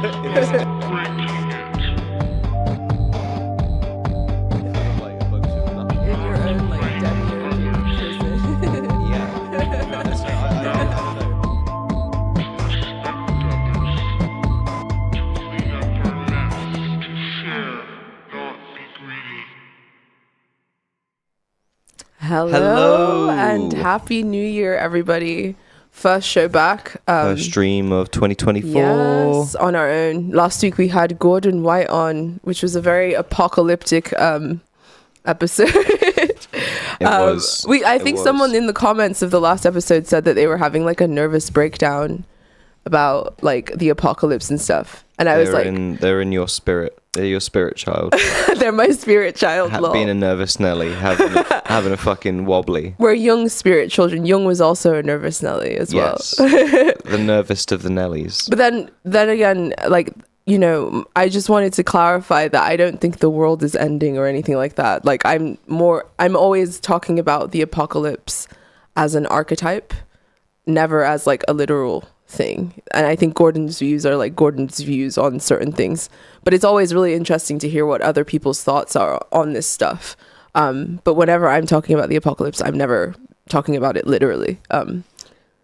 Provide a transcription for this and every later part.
Hello and happy new year, everybody. First show back, first stream of 2024. Yes, on our own. Last week we had Gordon White on, which was a very apocalyptic episode. I think someone in the comments of the last episode said that they were having like a nervous breakdown about like the apocalypse and stuff, and I was like, they're in your spirit. They're your spirit child. They're my spirit child. Being a nervous Nelly, having a fucking wobbly. We're young spirit children. Jung was also a nervous Nelly as well. Yes, the nervous of the Nellies. But then again, like, you know, I just wanted to clarify that I don't think the world is ending or anything like that. Like, I'm always talking about the apocalypse as an archetype, never as like a literal thing. And I think Gordon's views are like Gordon's views on certain things, but it's always really interesting to hear what other people's thoughts are on this stuff. But whenever I'm talking about the apocalypse, I'm never talking about it literally.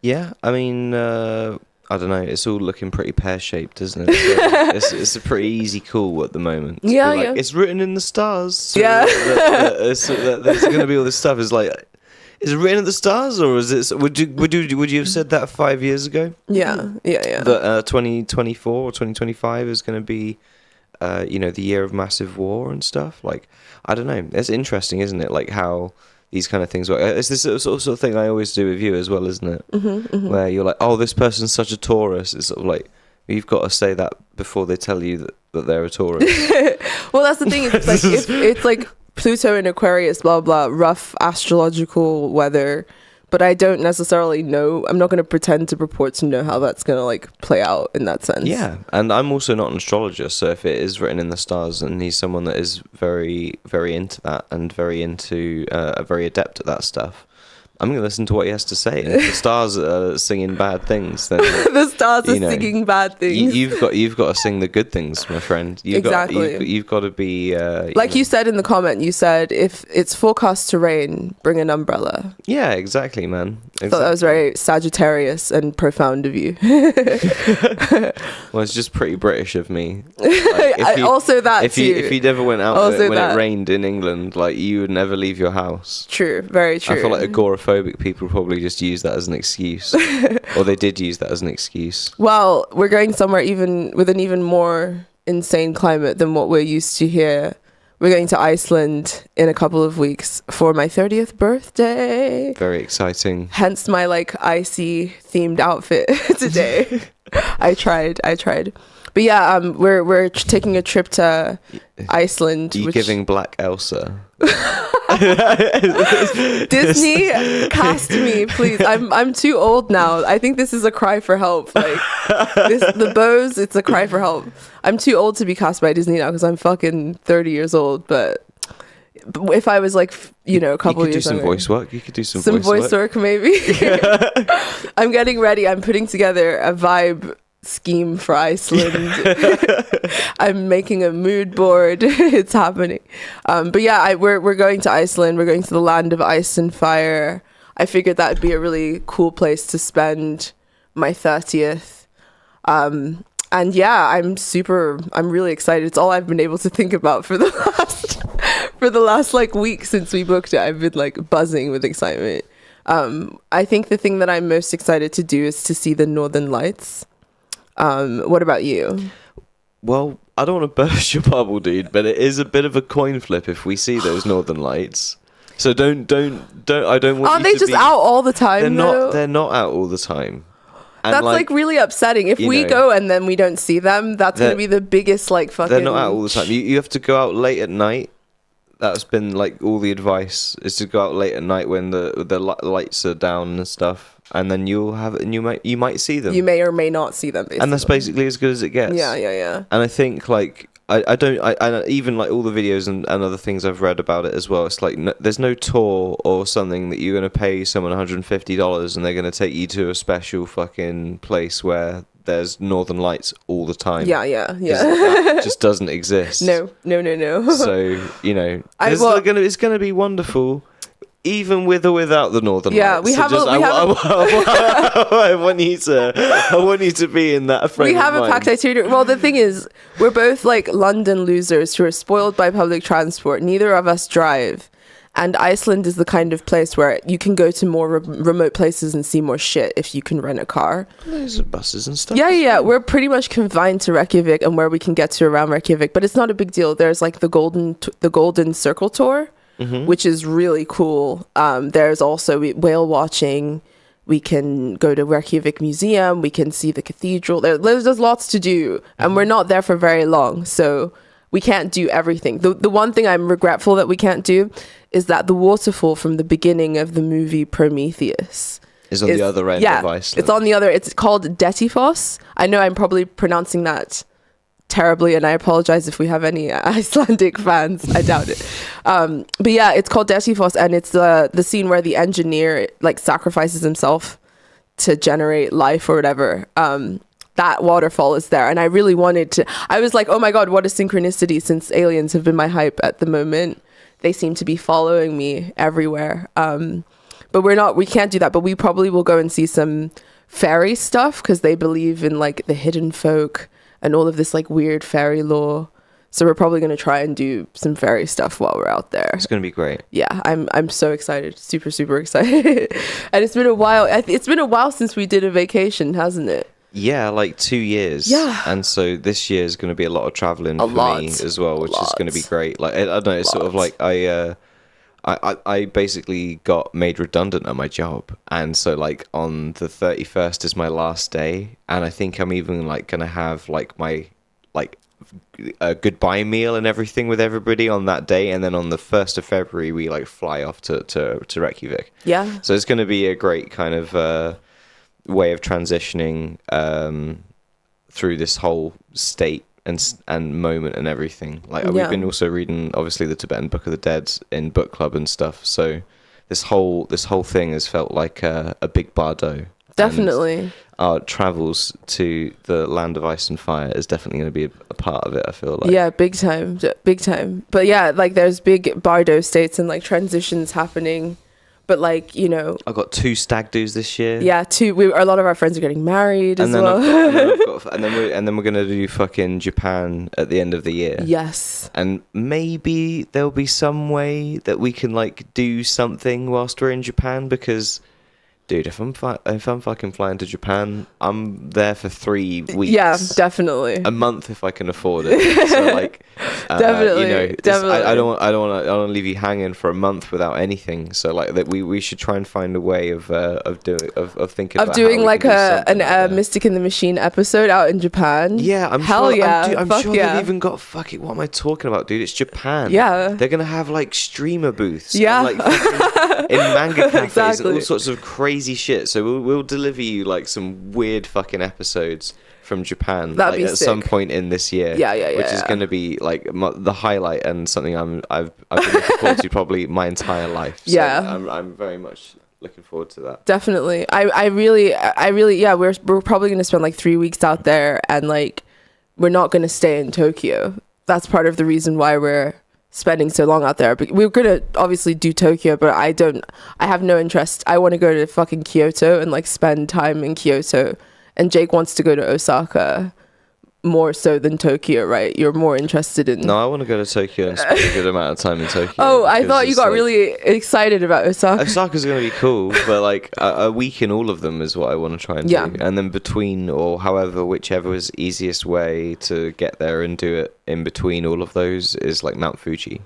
Yeah, I mean, I don't know, it's all looking pretty pear-shaped, isn't it? So it's a pretty easy call at the moment. Yeah, like, yeah. It's written in the stars. So yeah. There's going to be all this stuff. It's like, is it written in the stars, or is it? Would you have said that 5 years ago? Yeah. That 2024 or 2025 is going to be, the year of massive war and stuff. Like, I don't know. It's interesting, isn't it? Like how these kind of things work. It's this sort of thing I always do with you as well, isn't it? Mm-hmm. Where you're like, oh, this person's such a Taurus. It's sort of like you've got to say that before they tell you that they're a Taurus. Well, that's the thing. It's like it's like Pluto in Aquarius, blah, blah, rough astrological weather, but I don't necessarily know. I'm not going to pretend to purport to know how that's going to like play out in that sense. Yeah, and I'm also not an astrologer, so if it is written in the stars and he's someone that is very, very into that and very into, very adept at that stuff, I'm going to listen to what he has to say. And if the stars are singing bad things, then the stars are singing bad things. You've got to sing the good things, my friend. You've got to be like you said in the comment. You said if it's forecast to rain, bring an umbrella. Yeah, exactly, man. Exactly. I thought that was very Sagittarius and profound of you. Well, it's just pretty British of me. Like, if you never went out when it rained in England, like you would never leave your house. True, very true. I feel like agoraphobic people probably just use that as an excuse, or they did use that as an excuse. Well, we're going somewhere with an even more insane climate than what we're used to here. We're going to Iceland in a couple of weeks for my 30th birthday. Very exciting. Hence my like icy themed outfit today. I tried. But yeah, we're taking a trip to Iceland. Are you giving Black Elsa? Disney, cast me, please. I'm too old now. I think this is a cry for help. Like the bows, it's a cry for help. I'm too old to be cast by Disney now because I'm fucking 30 years old. But if I was like, a couple years younger, you could do some voice work maybe. I'm getting ready. I'm putting together a vibe scheme for Iceland. I'm making a mood board. It's happening. But yeah, we're going to Iceland. We're going to the land of ice and fire. I figured that would be a really cool place to spend my 30th. And yeah, I'm really excited. It's all I've been able to think about for the last like week since we booked it. I've been like buzzing with excitement. I think the thing that I'm most excited to do is to see the Northern Lights. What about you? Well, I don't want to burst your bubble, dude, but it is a bit of a coin flip if we see those Northern Lights. So don't. I don't want. Aren't they just out all the time? They're not out all the time. And that's like really upsetting. If we go and then we don't see them, that's going to be the biggest like fucking. They're not out all the time. You have to go out late at night. That's been like all the advice is to go out late at night when the lights are down and stuff, and then you might see them. You may or may not see them. Basically. And that's basically as good as it gets. Yeah. And I think like I even like all the videos and other things I've read about it as well. It's like there's no tour or something that you're going to pay someone $150 and they're going to take you to a special fucking place where there's Northern Lights all the time. Yeah. That just doesn't exist. No. So, you know, it's going to be wonderful, even with or without the Northern Lights. I want you to be in that frame. We have of a mind. packed itinerary. Well, the thing is, we're both like London losers who are spoiled by public transport. Neither of us drive. And Iceland is the kind of place where you can go to more remote places and see more shit if you can rent a car. There's buses and stuff. Yeah. We're pretty much confined to Reykjavik and where we can get to around Reykjavik, but it's not a big deal. There's like the Golden Circle tour, which is really cool. There's also whale watching. We can go to Reykjavik Museum. We can see the cathedral. There's lots to do, and we're not there for very long, so we can't do everything. The one thing I'm regretful that we can't do is that the waterfall from the beginning of the movie Prometheus is on the other end of Iceland. It's on the other. It's called Dettifoss. I know I'm probably pronouncing that terribly, and I apologize if we have any Icelandic fans. I doubt it. But yeah, it's called Dettifoss, and it's the scene where the engineer like sacrifices himself to generate life or whatever. That waterfall is there, and I really wanted to. I was like, oh my god, what a synchronicity, since aliens have been my hype at the moment. They seem to be following me everywhere. But we can't do that, but we probably will go and see some fairy stuff, because they believe in like the hidden folk and all of this like weird fairy lore. So we're probably going to try and do some fairy stuff while we're out there. It's going to be great. Yeah, I'm so excited. Super excited. And it's been a while. It's been a while since we did a vacation, hasn't it? Yeah, like 2 years. Yeah. And so this year is going to be a lot of traveling for me as well, which is going to be great. Like, I don't know, it's sort of like I basically got made redundant at my job. And so like on the 31st is my last day. And I think I'm even like going to have like my like a goodbye meal and everything with everybody on that day. And then on the 1st of February, we like fly off to Reykjavik. Yeah. So it's going to be a great kind of way of transitioning through this whole state and moment and everything. Like we've been also reading obviously the Tibetan Book of the Dead in book club and stuff, so this whole thing has felt like a big bardo. Definitely. And our travels to the land of ice and fire is definitely going to be a part of it, I feel like. Yeah, big time. But yeah, like there's big bardo states and like transitions happening. But like, you know, I got 2 stag do's this year. Yeah, 2. A lot of our friends are getting married as well. And then we're gonna do fucking Japan at the end of the year. Yes. And maybe there'll be some way that we can like do something whilst we're in Japan, because, dude, if I'm fucking flying to Japan, I'm there for 3 weeks. Yeah, definitely. A month if I can afford it. So like, definitely, you know, definitely. I don't want to leave you hanging for a month without anything. So like that, we should try and find a way of thinking about doing how like a Mystic in the Machine episode out in Japan. Yeah, I'm sure they've even got what am I talking about, dude? It's Japan. Yeah, they're gonna have like streamer booths. Yeah, and, like, in manga cafes exactly. and all sorts of crazy shit. So we'll deliver you like some weird fucking episodes from Japan That'd be at sick. some point in this year. Yeah. Which is going to be like the highlight and something I've been looking forward to probably my entire life. So yeah, I'm very much looking forward to that. Definitely. I really yeah, we're probably going to spend like 3 weeks out there, and like we're not going to stay in Tokyo. That's part of the reason why we're spending so long out there. But we're gonna obviously do Tokyo, but I have no interest. I want to go to fucking Kyoto and like spend time in Kyoto, and Jake wants to go to Osaka more so than Tokyo, right? You're more interested in... No, I want to go to Tokyo and spend a good amount of time in Tokyo. Oh, I thought you got really excited about Osaka. Osaka's going to be cool, but like a week in all of them is what I want to try and do. And then between, or whichever is easiest way to get there and do it in between all of those is like Mount Fuji.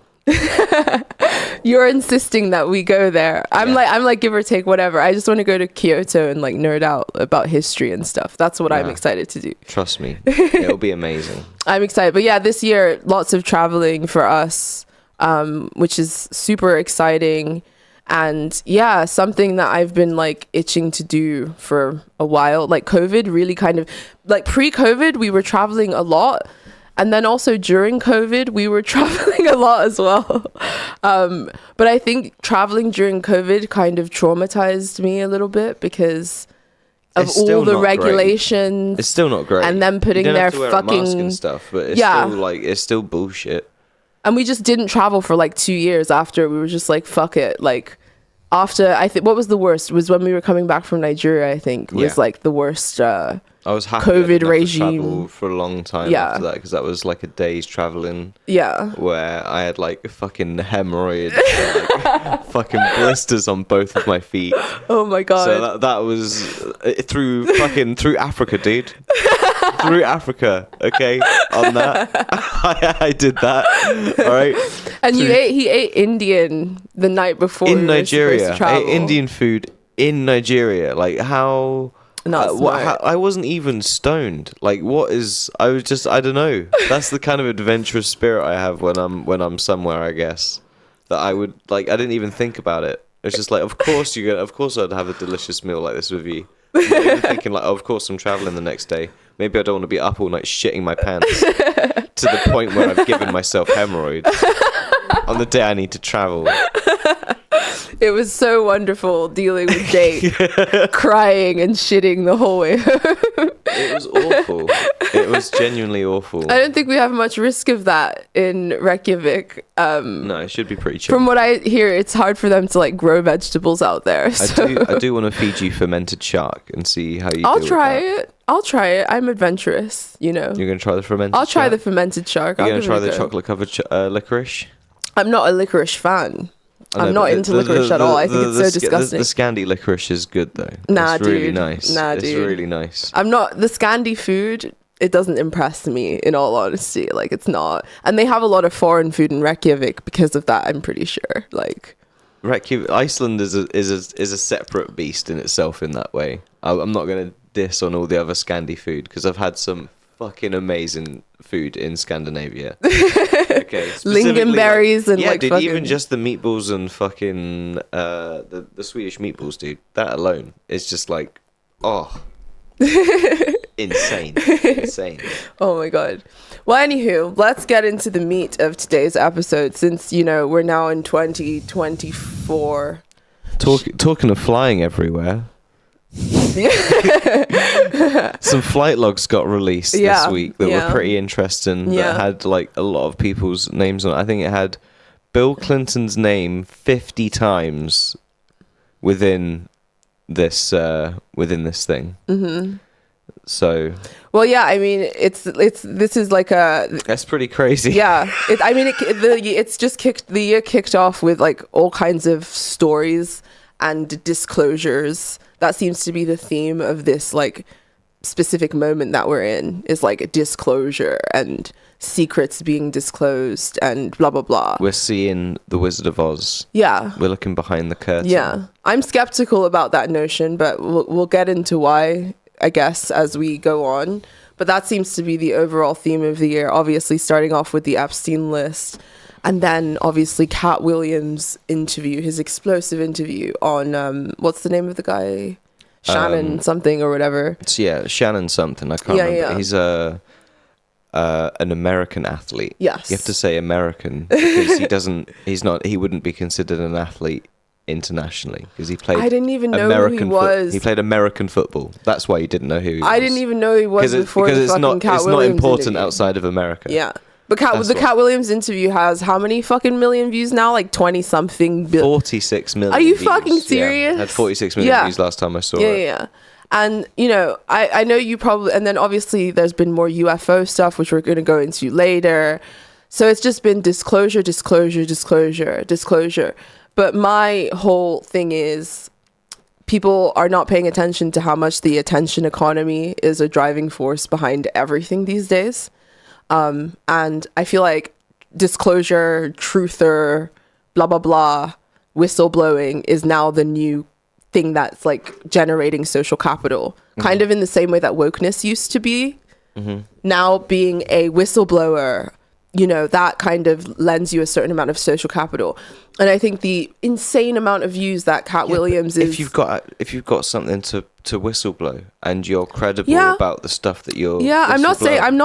You're insisting that we go there. I'm like give or take whatever. I just want to go to Kyoto and like nerd out about history and stuff. That's what I'm excited to do. Trust me, it'll be amazing. I'm excited. But yeah, this year lots of traveling for us, which is super exciting. And yeah, something that I've been like itching to do for a while. Like COVID really kind of, like pre-COVID we were traveling a lot. And then also during COVID, we were traveling a lot as well. But I think traveling during COVID kind of traumatized me a little bit, because of all the regulations. It's still not great. And then putting their fucking mask and stuff, but it's still like it's still bullshit. And we just didn't travel for like 2 years after. We were just like, fuck it. Like after, I think what was the worst was when we were coming back from Nigeria, I think was like the worst I was happy COVID I regime to travel for a long time after that, because that was like a day's traveling. Yeah. Where I had like fucking hemorrhoids, and, like, fucking blisters on both of my feet. Oh my god. So that was through Africa, dude. Through Africa, okay. On that, I did that. All right. And he ate Indian the night before in Nigeria. We were supposed to travel. I ate Indian food in Nigeria. Like how. I wasn't even stoned. Like what is? I was just. I don't know. That's the kind of adventurous spirit I have when I'm somewhere. I guess that I would like. I didn't even think about it. It's just like, of course I'd have a delicious meal like this with you. I'm not even thinking like, oh, of course I'm traveling the next day. Maybe I don't want to be up all night shitting my pants to the point where I've given myself hemorrhoids on the day I need to travel. It was so wonderful dealing with Jake crying and shitting the whole way home. It was awful. It was genuinely awful. I don't think we have much risk of that in Reykjavik. No, it should be pretty chill. From what I hear, it's hard for them to like grow vegetables out there. So. I do want to feed you fermented shark and see how you. I'll try it. I'm adventurous, you know. You're gonna try the fermented. I'll try the fermented shark. You're gonna try the chocolate covered licorice. I'm not a licorice fan. I'm not into licorice at all. I think it's so disgusting. The Scandi licorice is good though. Nah, it's dude. Really nice. It's really nice. I'm not the Scandi food. It doesn't impress me, in all honesty. Like it's not, and they have a lot of foreign food in Reykjavik because of that. I'm pretty sure. Like Reykjavik, Iceland is a separate beast in itself in that way. I'm not gonna diss on all the other Scandi food because I've had some fucking amazing food in Scandinavia. Okay, lingonberries and like dude, fucking... even just the meatballs and fucking the Swedish meatballs, dude. That alone is just like, oh, insane. Oh my god. Well, anywho, let's get into the meat of today's episode, since we're now in 2024. Talking of flying everywhere. Some flight logs got released this week that were pretty interesting, that had like a lot of people's names on it. I think it had Bill Clinton's name 50 times within this thing. Mm-hmm. So well, yeah, I mean this is like that's pretty crazy. Yeah, it's just the year kicked off with like all kinds of stories and disclosures. That seems to be the theme of this like specific moment that we're in, is like a disclosure and secrets being disclosed and blah blah blah. We're seeing the Wizard of Oz. Yeah, we're looking behind the curtain. Yeah, I'm skeptical about that notion, but we'll get into why, I guess, as we go on. But that seems to be the overall theme of the year, obviously starting off with the Epstein list. And then, obviously, Cat Williams' interview, his explosive interview on, what's the name of the guy? Shannon something or whatever. Yeah, Shannon something. I can't remember. Yeah. He's an American athlete. Yes. You have to say American because he wouldn't be considered an athlete internationally because he played. I didn't even know who he was. He played American football. That's why you didn't know who he was. I didn't even know he was before the fucking Cat Williams it's not important interview. outside of America. Yeah. But the Cat Williams interview has how many fucking million views now? Like 20 something. 46 million. Are you views. fucking serious? Yeah, had 46 million views last time I saw it. Yeah. And I know you probably, and then obviously there's been more UFO stuff, which we're going to go into later. So it's just been disclosure. But my whole thing is, people are not paying attention to how much the attention economy is a driving force behind everything these days. And I feel like disclosure, truther, blah, blah, blah, whistleblowing is now the new thing that's like generating social capital, kind of in the same way that wokeness used to be. Mm-hmm. Now being a whistleblower, that kind of lends you a certain amount of social capital. And I think the insane amount of views that Cat Williams is... If you've got something to whistleblow and you're credible about the stuff that you're... Yeah, I'm not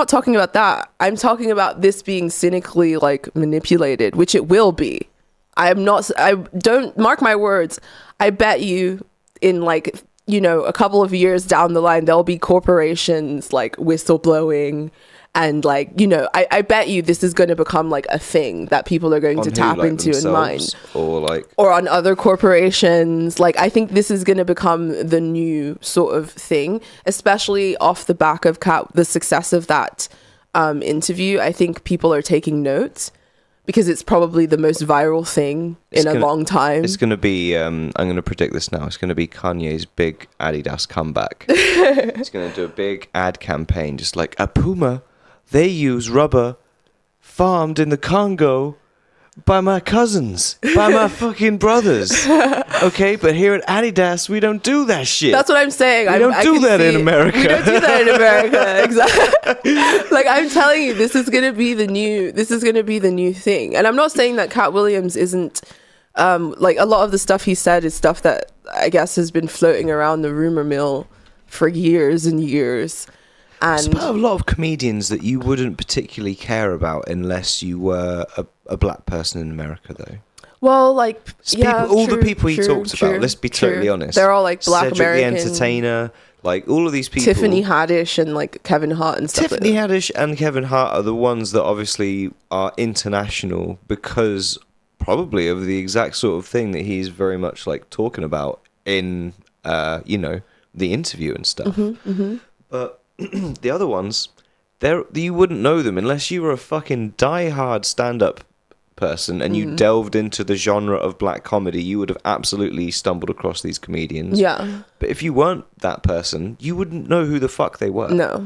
talking about that. I'm talking about this being cynically like manipulated, which it will be. I don't mark my words. I bet you in like you know, a couple of years down the line, there'll be corporations like whistleblowing. And like, you know, I bet you this is going to become like a thing that people are going to tap into and mine. Or on other corporations. Like, I think this is going to become the new sort of thing, especially off the back of the success of that interview. I think people are taking notes because it's probably the most viral thing in a long time. It's going to be, I'm going to predict this now, it's going to be Kanye's big Adidas comeback. He's going to do a big ad campaign, just like, a Puma, they use rubber farmed in the Congo by my cousins, by my fucking brothers. Okay, but here at Adidas, we don't do that shit. That's what I'm saying. We don't do that in America. We don't do that in America. Exactly. Like, I'm telling you, this is gonna be the new thing. And I'm not saying that Cat Williams isn't like, a lot of the stuff he said is stuff that I guess has been floating around the rumor mill for years and years. And there's a lot of comedians that you wouldn't particularly care about unless you were a black person in America, though. Well, like, the people he talked about, let's be totally honest. They're all like black Cedric American. the Entertainer, like all of these people. Tiffany Haddish and like Kevin Hart and stuff. Tiffany Haddish and Kevin Hart are the ones that obviously are international because probably of the exact sort of thing that he's very much like talking about in, you know, the interview and stuff. But the other ones, you wouldn't know them unless you were a fucking diehard stand-up person and you delved into the genre of black comedy. You would have absolutely stumbled across these comedians. Yeah. But if you weren't that person, you wouldn't know who the fuck they were. No.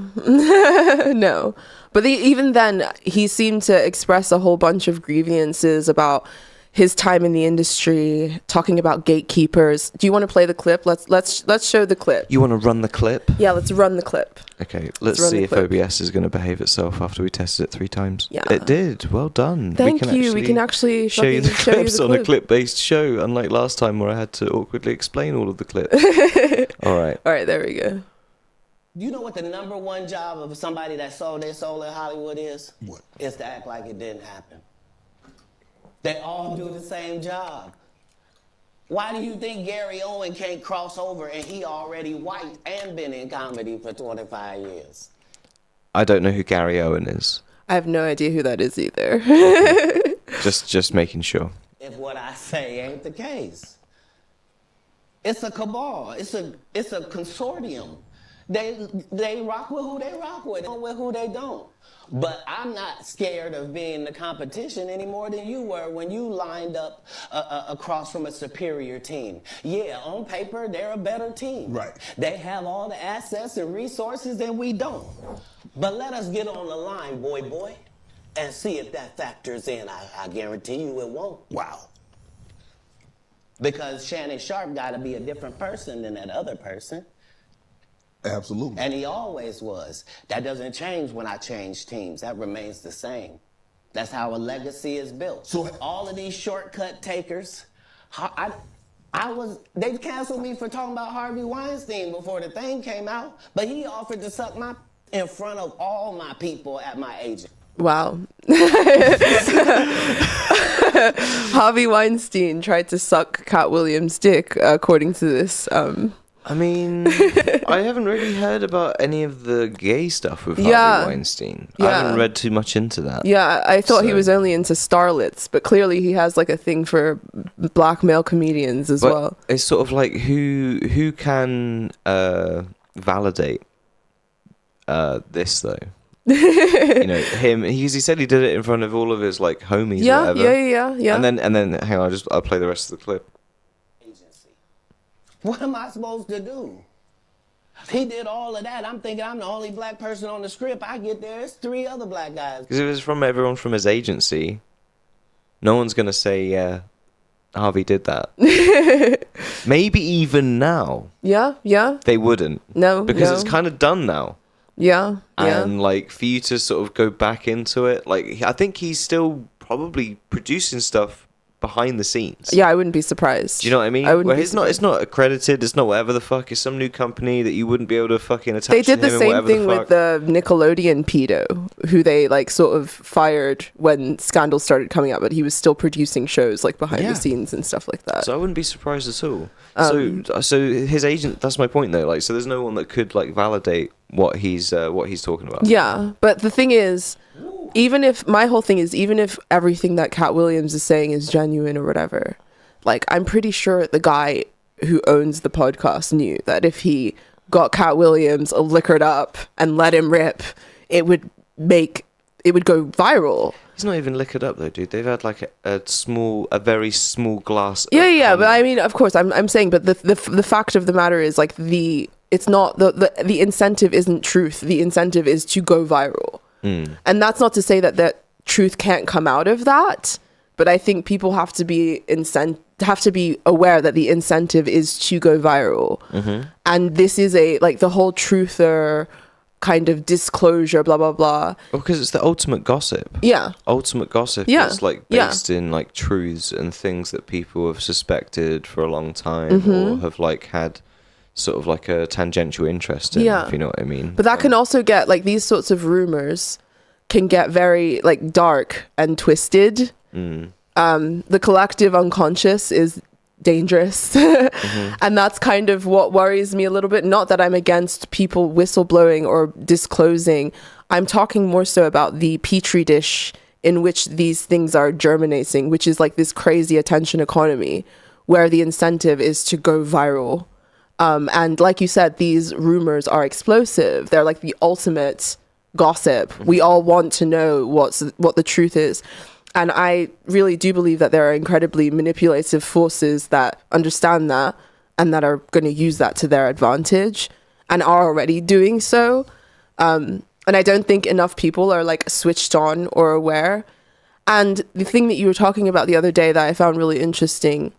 No. But even then, he seemed to express a whole bunch of grievances about his time in the industry, talking about gatekeepers. Do you want to play the clip? Let's show the clip. You want to run the clip? Yeah, let's run the clip. Okay, let's see if OBS is going to behave itself after we tested it 3 times. Yeah. It did. Well done. Thank you. We can actually show you the clips on a clip-based show, unlike last time where I had to awkwardly explain all of the clips. All right. All right, there we go. You know what the number one job of somebody that sold their soul in Hollywood is? What? Is to act like it didn't happen. They all do the same job. Why do you think Gary Owen can't cross over and he already white and been in comedy for 25 years? I don't know who Gary Owen is. I have no idea who that is either. Just making sure. If what I say ain't the case. It's a cabal. It's a consortium. They rock with who they rock with, don't with who they don't. But I'm not scared of being the competition any more than you were when you lined up across from a superior team. Yeah, on paper, they're a better team. Right. They have all the assets and resources and we don't. But let us get on the line, boy, and see if that factors in. I guarantee you it won't. Wow. Because Shannon Sharp got to be a different person than that other person. Absolutely. And he always was. That doesn't change when I change teams. That remains the same. That's how a legacy is built. So all of these shortcut takers, they canceled me for talking about Harvey Weinstein before the thing came out, but he offered to suck my in front of all my people at my agent. Wow. Harvey Weinstein tried to suck Cat Williams' dick, according to this. I mean, I haven't really heard about any of the gay stuff with Harvey Weinstein. I haven't read too much into that. Yeah, I thought he was only into starlets, but clearly he has like a thing for black male comedians as well. It's sort of like who can validate this though? You know, him. He said he did it in front of all of his like homies. Yeah, or whatever. yeah. And then hang on, I'll play the rest of the clip. What am I supposed to do? He did all of that. I'm thinking I'm the only black person on the script. I get there, it's 3 other black guys. Because if it's from everyone from his agency, no one's going to say, yeah, Harvey did that. Maybe even now. Yeah. They wouldn't. No. Because it's kind of done now. Yeah. And like for you to sort of go back into it, like I think he's still probably producing stuff behind the scenes. Yeah, I wouldn't be surprised. Do you know what I mean? I wouldn't Where be it's not accredited, it's not whatever the fuck, it's some new company that you wouldn't be able to fucking attach They did to the him and same whatever thing the with the Nickelodeon pedo, who they like sort of fired when scandals started coming out, but he was still producing shows like behind Yeah. the scenes and stuff like that. So I wouldn't be surprised at all. So his agent, that's my point though, like, so there's no one that could like validate what he's talking about. Yeah, but the thing is, even if everything that Cat Williams is saying is genuine or whatever, like I'm pretty sure the guy who owns the podcast knew that if he got Cat Williams liquored up and let him rip, it would go viral. He's not even liquored up though, dude. They've had like a very small glass. Yeah, but I mean, of course, I'm saying, but the fact of the matter is like it's not the incentive isn't truth. The incentive is to go viral. And that's not to say that truth can't come out of that, but I think people have to be aware that the incentive is to go viral. And this is the whole truther kind of disclosure, blah blah blah. Well, because it's the ultimate gossip. Yeah. Ultimate gossip is like based in like truths and things that people have suspected for a long time or have like had sort of like a tangential interest in, if you know what I mean. But that can also get like these sorts of rumors can get very like dark and twisted. The collective unconscious is dangerous. And that's kind of what worries me a little bit. Not that I'm against people whistleblowing or disclosing. I'm talking more so about the petri dish in which these things are germinating, which is like this crazy attention economy where the incentive is to go viral. And like you said, these rumors are explosive. They're like the ultimate gossip. We all want to know what the truth is. And I really do believe that there are incredibly manipulative forces that understand that and that are going to use that to their advantage and are already doing so. And I don't think enough people are like switched on or aware. And the thing that you were talking about the other day that I found really interesting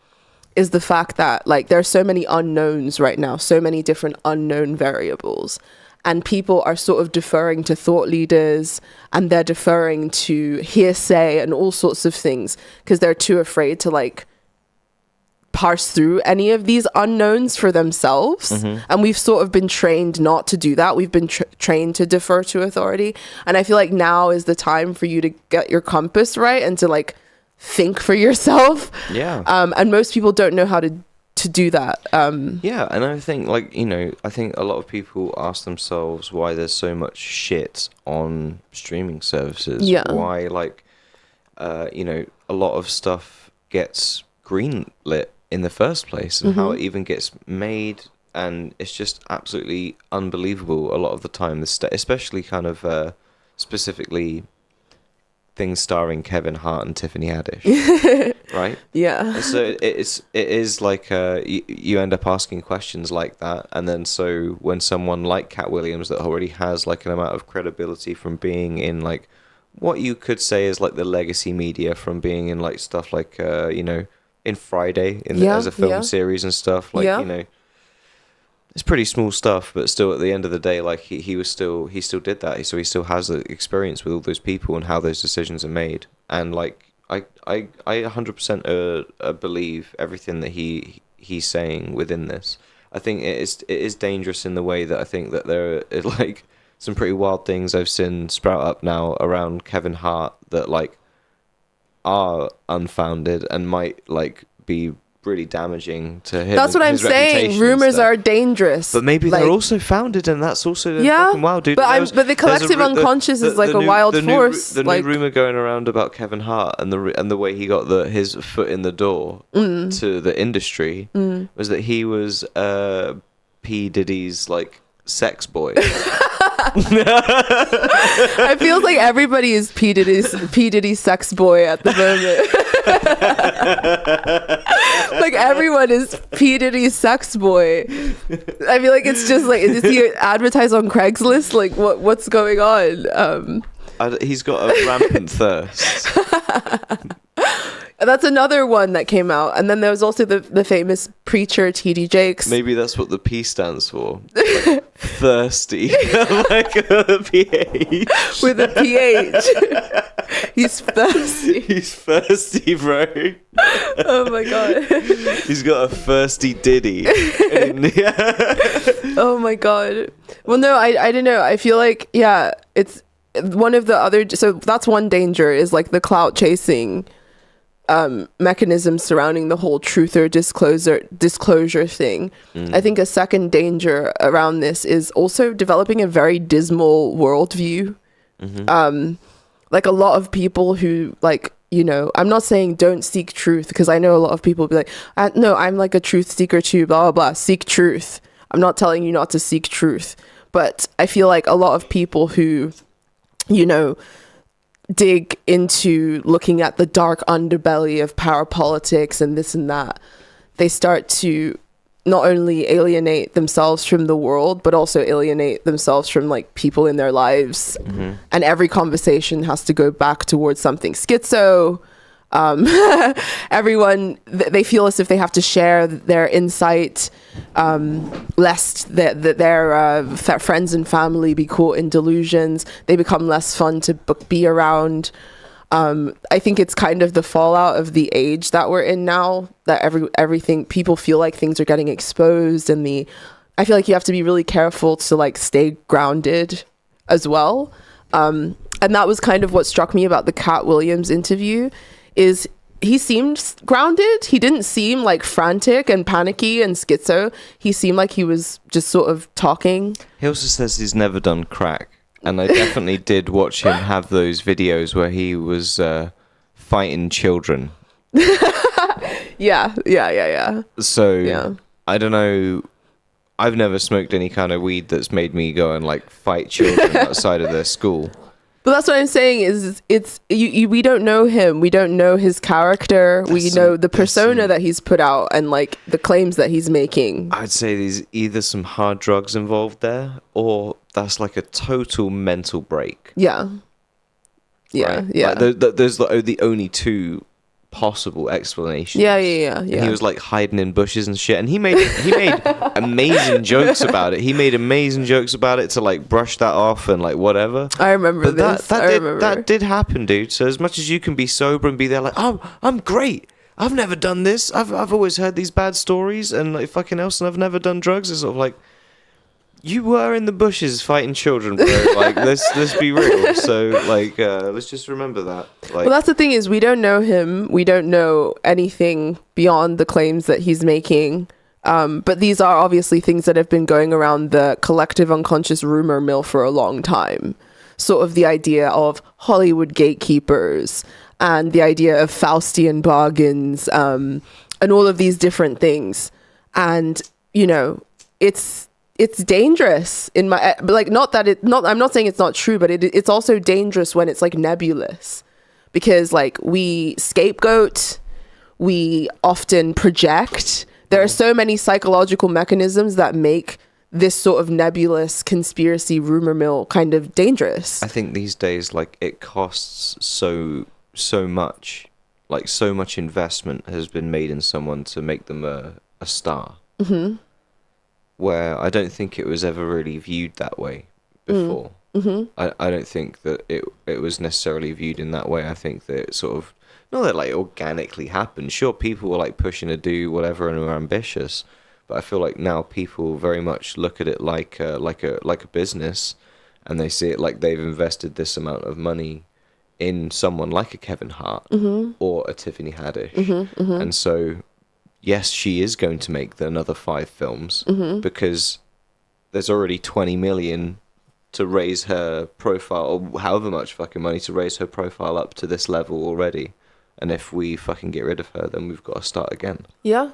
is the fact that like there are so many unknowns right now, so many different unknown variables, and people are sort of deferring to thought leaders and they're deferring to hearsay and all sorts of things because they're too afraid to like parse through any of these unknowns for themselves. And we've sort of been trained not to do that. We've been trained to defer to authority. And I feel like now is the time for you to get your compass right and to like think for yourself. And most people don't know how to do that. And I think like, you know, I think a lot of people ask themselves why there's so much shit on streaming services. Why like you know, a lot of stuff gets greenlit in the first place and how it even gets made, and it's just absolutely unbelievable a lot of the time, especially kind of specifically things starring Kevin Hart and Tiffany Haddish, right? So it is like you end up asking questions like that, and then so when someone like Cat Williams that already has like an amount of credibility from being in like what you could say is like the legacy media, from being in like stuff like you know, in Friday as a film series and stuff, like you know, it's pretty small stuff, but still at the end of the day, like he still did that, so he still has the experience with all those people and how those decisions are made. And like I 100% believe everything that he's saying within this. I think it is dangerous in the way that I think that there are like some pretty wild things I've seen sprout up now around Kevin Hart that like are unfounded and might like be really damaging to him. That's what I'm saying. Rumors are dangerous, but maybe they're also founded, and that's also fucking wild, dude. But the collective unconscious is like a wild force. The new rumor going around about Kevin Hart and the way he got his foot in the door to the industry was that he was P Diddy's like sex boy. I feel like everybody is P Diddy's sex boy at the moment. Like everyone is P Diddy's sex boy. I feel like it's just like, is he advertised on Craigslist? Like what's going on? He's got a rampant thirst. That's another one that came out. And then there was also the famous preacher T.D. Jakes. Maybe that's what the P stands for. Like, thirsty. Like a PH. With a PH. He's thirsty. He's thirsty, bro. Oh my god. He's got a thirsty ditty. Oh my god. Well, no, I don't know. I feel like, yeah, it's one of the other. So that's one danger, is like the clout chasing mechanism surrounding the whole truth or disclosure thing. I think a second danger around this is also developing a very dismal worldview. Like a lot of people who, like, you know, I'm not saying don't seek truth, because I know a lot of people be like, no, I'm like a truth seeker too, blah, blah, blah. Seek truth. I'm not telling you not to seek truth. But I feel like a lot of people who, you know, dig into looking at the dark underbelly of power politics and this and that, they start to not only alienate themselves from the world, but also alienate themselves from like people in their lives. And every conversation has to go back towards something schizo. Everyone, they feel as if they have to share their insight, lest their friends and family be caught in delusions. They become less fun to be around. I think it's kind of the fallout of the age that we're in now, that everything, people feel like things are getting exposed, and I feel like you have to be really careful to like stay grounded as well. And that was kind of what struck me about the Cat Williams interview, is he seemed grounded. He didn't seem like frantic and panicky and schizo. He seemed like he was just sort of talking. He also says he's never done crack. And I definitely did watch him have those videos where he was fighting children. Yeah. So, yeah. I don't know. I've never smoked any kind of weed that's made me go and like fight children outside of their school. But that's what I'm saying is we don't know him. We don't know his character. We know the persona that he's put out and like the claims that he's making. I'd say there's either some hard drugs involved there, or that's like a total mental break. Yeah. Yeah. Right? Yeah. Like, those are the only two possible explanations. Yeah. And he was like hiding in bushes and shit, and he made amazing jokes about it. He made amazing jokes about it to like brush that off and like whatever. I remember this. That did happen, dude. So as much as you can be sober and be there like, oh, I'm great. I've never done this. I've always heard these bad stories and like fucking else, and I've never done drugs. It's sort of like, you were in the bushes fighting children, bro. Like, let's be real. So, like, let's just remember that. Like, well, that's the thing, is we don't know him. We don't know anything beyond the claims that he's making. But these are obviously things that have been going around the collective unconscious rumor mill for a long time. Sort of the idea of Hollywood gatekeepers and the idea of Faustian bargains, and all of these different things. And, you know, it's dangerous in my, like, I'm not saying it's not true, but it's also dangerous when it's like nebulous, because like we scapegoat, we often project. There are so many psychological mechanisms that make this sort of nebulous conspiracy rumor mill kind of dangerous. I think these days, like, it costs so much, like so much investment has been made in someone to make them a star. Where I don't think it was ever really viewed that way before. I don't think that it was necessarily viewed in that way. I think that it sort of, not that like organically happened. Sure, people were like pushing to do whatever and were ambitious, but I feel like now people very much look at it like a business, and they see it like they've invested this amount of money in someone like a Kevin Hart or a Tiffany Haddish, and so. Yes, she is going to make another 5 films because there's already 20 million to raise her profile, or however much fucking money to raise her profile up to this level already. And if we fucking get rid of her, then we've got to start again. Yeah.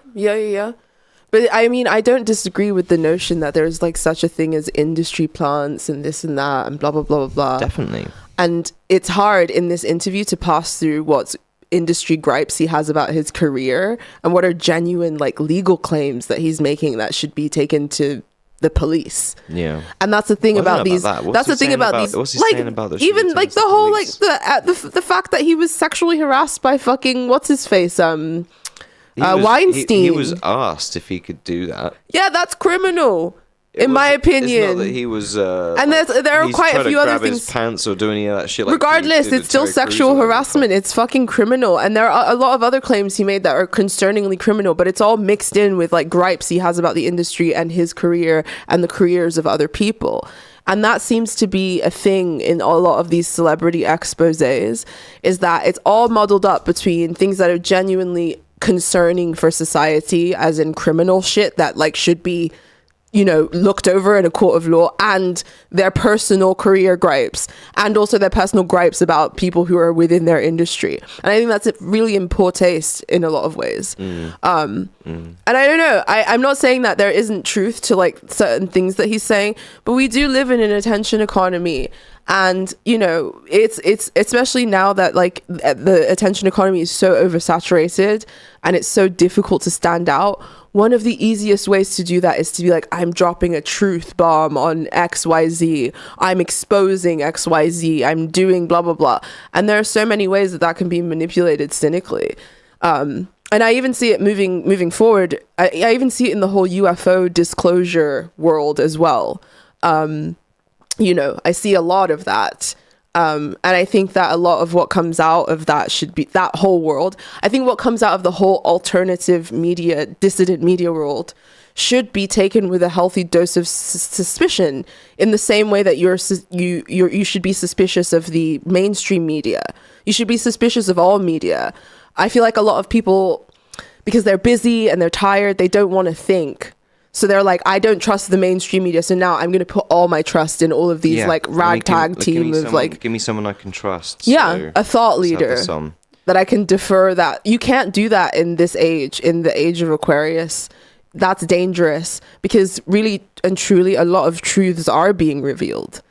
But I mean, I don't disagree with the notion that there's like such a thing as industry plants and this and that and blah, blah, blah, blah, blah. Definitely. And it's hard in this interview to pass through what's industry gripes he has about his career and what are genuine like legal claims that he's making that should be taken to the police. Yeah. And that's the thing about these. That's the thing about these. What's he like, saying about this? Even like the whole like the fact that he was sexually harassed by fucking what's his face Weinstein. He was asked if he could do that. Yeah, that's criminal. in my opinion. It's not that he was. And there are he's quite a trying to few other grab his things. pants or do any of that shit. Like Regardless, he did it's still to Terry Crews sexual or whatever. harassment. It's fucking criminal. And there are a lot of other claims he made that are concerningly criminal, but it's all mixed in with like gripes he has about the industry and his career and the careers of other people. And that seems to be a thing in a lot of these celebrity exposés, is that it's all muddled up between things that are genuinely concerning for society, as in criminal shit that like should be, you know, looked over in a court of law, and their personal career gripes, and also their personal gripes about people who are within their industry. And I think that's really in poor taste in a lot of ways. And I don't know, I'm not saying that there isn't truth to like certain things that he's saying, but we do live in an attention economy. And, you know, it's especially now that like the attention economy is so oversaturated and it's so difficult to stand out. One of the easiest ways to do that is to be like, I'm dropping a truth bomb on XYZ. I'm exposing XYZ. I'm doing blah, blah, blah. And there are so many ways that can be manipulated cynically. And I even see it moving forward. I even see it in the whole UFO disclosure world as well. You know, I see a lot of that. And I think that a lot of what comes out of that should be that whole world. I think what comes out of the whole alternative media, dissident media world should be taken with a healthy dose of suspicion, in the same way that you should be suspicious of the mainstream media. You should be suspicious of all media. I feel like a lot of people, because they're busy and they're tired, they don't want to think. So they're like, I don't trust the mainstream media, so now I'm going to put all my trust in all of these like ragtag team of like... Give me someone I can trust. Yeah, so a thought leader that I can defer that. You can't do that in this age, in the age of Aquarius. That's dangerous, because really and truly a lot of truths are being revealed.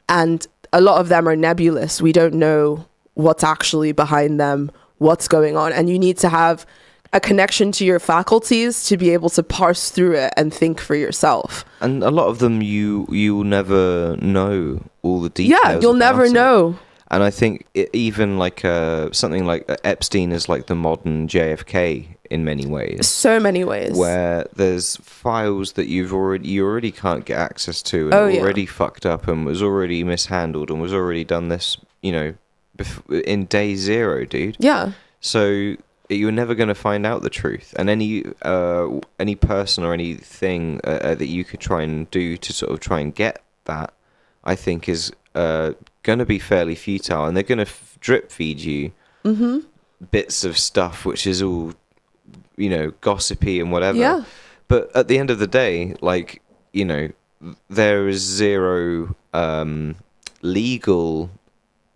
And a lot of them are nebulous. We don't know what's actually behind them, what's going on. And you need to have a connection to your faculties to be able to parse through it and think for yourself. And a lot of them you'll never know all the details. Yeah, you'll never know. And I think even like something like Epstein is like the modern JFK in many ways. So many ways. Where there's files that you already can't get access to, and already fucked up, and was already mishandled, and was already done this, you know, in day zero, dude. Yeah. So you're never going to find out the truth, and any person or anything that you could try and do to sort of try and get that, I think is going to be fairly futile, and they're going to drip feed you bits of stuff which is all, you know, gossipy and whatever. Yeah. But at the end of the day, like, you know, there is zero legal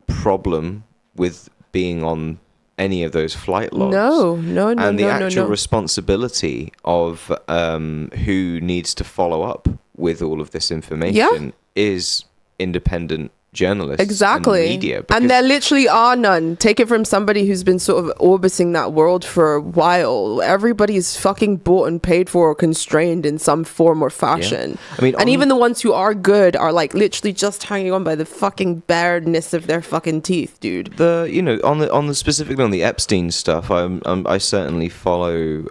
problem with being on any of those flight logs. No. And the actual responsibility of who needs to follow up with all of this information is independent journalists. Exactly. And media. And there literally are none. Take it from somebody who's been sort of orbiting that world for a while. Everybody's fucking bought and paid for or constrained in some form or fashion. Yeah. I mean, and even the ones who are good are like literally just hanging on by the fucking bareness of their fucking teeth, dude. You know, on the specifically on the Epstein stuff, I certainly follow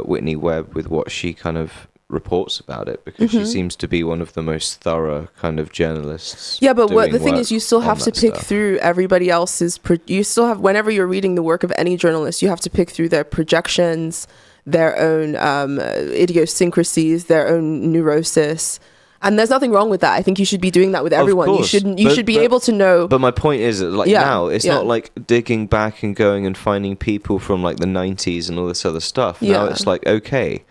Whitney Webb with what she kind of reports about it, because she seems to be one of the most thorough kind of journalists. Yeah, but the thing is, you still have to pick through everybody else's. You still have, whenever you're reading the work of any journalist, you have to pick through their projections, their own idiosyncrasies, their own neurosis. And there's nothing wrong with that. I think you should be doing that with everyone. You should be able to know. But my point is, like, now it's not like digging back and going and finding people from like the 90s and all this other stuff. Now it's like, okay,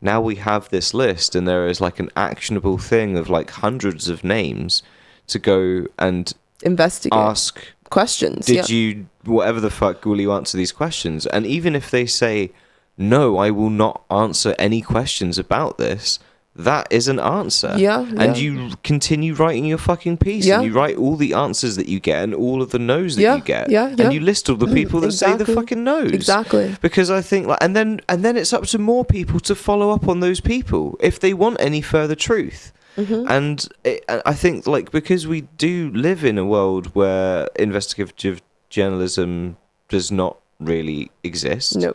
now we have this list, and there is like an actionable thing of like hundreds of names to go and investigate, ask questions. Did you, whatever the fuck, will you answer these questions? And even if they say, no, I will not answer any questions about this, that is an answer. And you continue writing your fucking piece, and you write all the answers that you get and all of the no's that you get, and you list all the people that say the fucking no's. Exactly. Because I think, like, and then it's up to more people to follow up on those people if they want any further truth. And I think, like, because we do live in a world where investigative journalism does not really exist. No.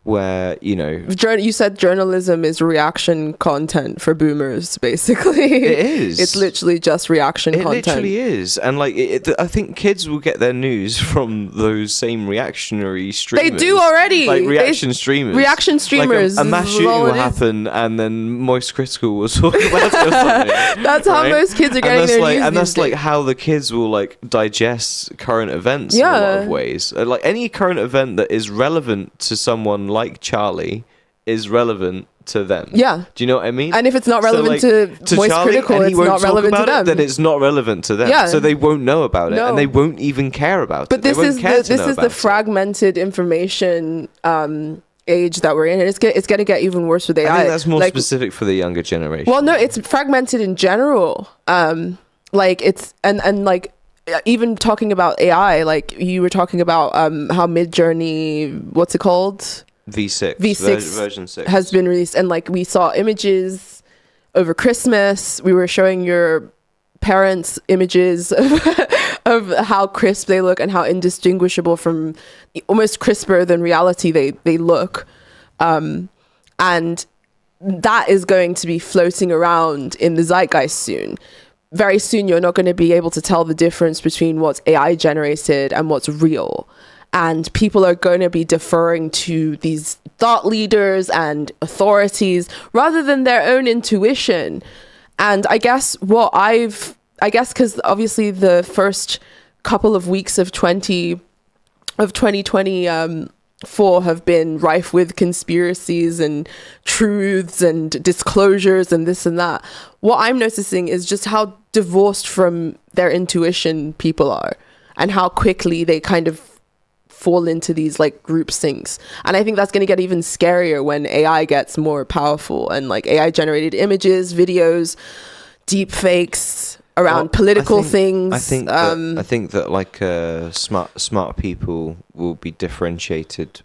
where, you know, You said journalism is reaction content for boomers, basically. it is. It's literally just reaction It content. literally is. And like, I think kids will get their news from those same reactionary streamers. They do already. Like reaction streamers. Reaction streamers. Like a mass is shooting all will it is. happen, and then Moist Critical will talk about it or something. That's how most kids are getting their news. And these that's like days. how the kids will like digest current events in a lot of Yeah. ways. Like any current event that is relevant to someone like Charlie is relevant to them. Yeah. Do you know what I mean? And if it's not So, relevant like, to Moist Charlie, Critical, and he it's won't not talk relevant to about it, them. then it's not relevant to them. Yeah. So they won't know about it, No. and they won't even care about But it. They this won't is care to know the about it. fragmented information age that we're in, and it's going to get even worse with AI. I think that's more Like, specific for the younger generation. well, no, it's fragmented in general. Like it's and like even talking about AI, like you were talking about how Midjourney, what's it called? V6, V6 version 6 has been released, and like we saw images over Christmas. We were showing your parents images of how crisp they look and how indistinguishable from almost crisper than reality they look. And that is going to be floating around in the zeitgeist soon. Very soon, you're not going to be able to tell the difference between what's AI generated and what's real. And people are going to be deferring to these thought leaders and authorities rather than their own intuition. And I guess because obviously the first couple of weeks of 2024 have been rife with conspiracies and truths and disclosures and this and that. What I'm noticing is just how divorced from their intuition people are, and how quickly they kind of fall into these like group syncs. And I think that's going to get even scarier when AI gets more powerful, and like AI generated images, videos, deep fakes around political things. I think that like smart people will be differentiated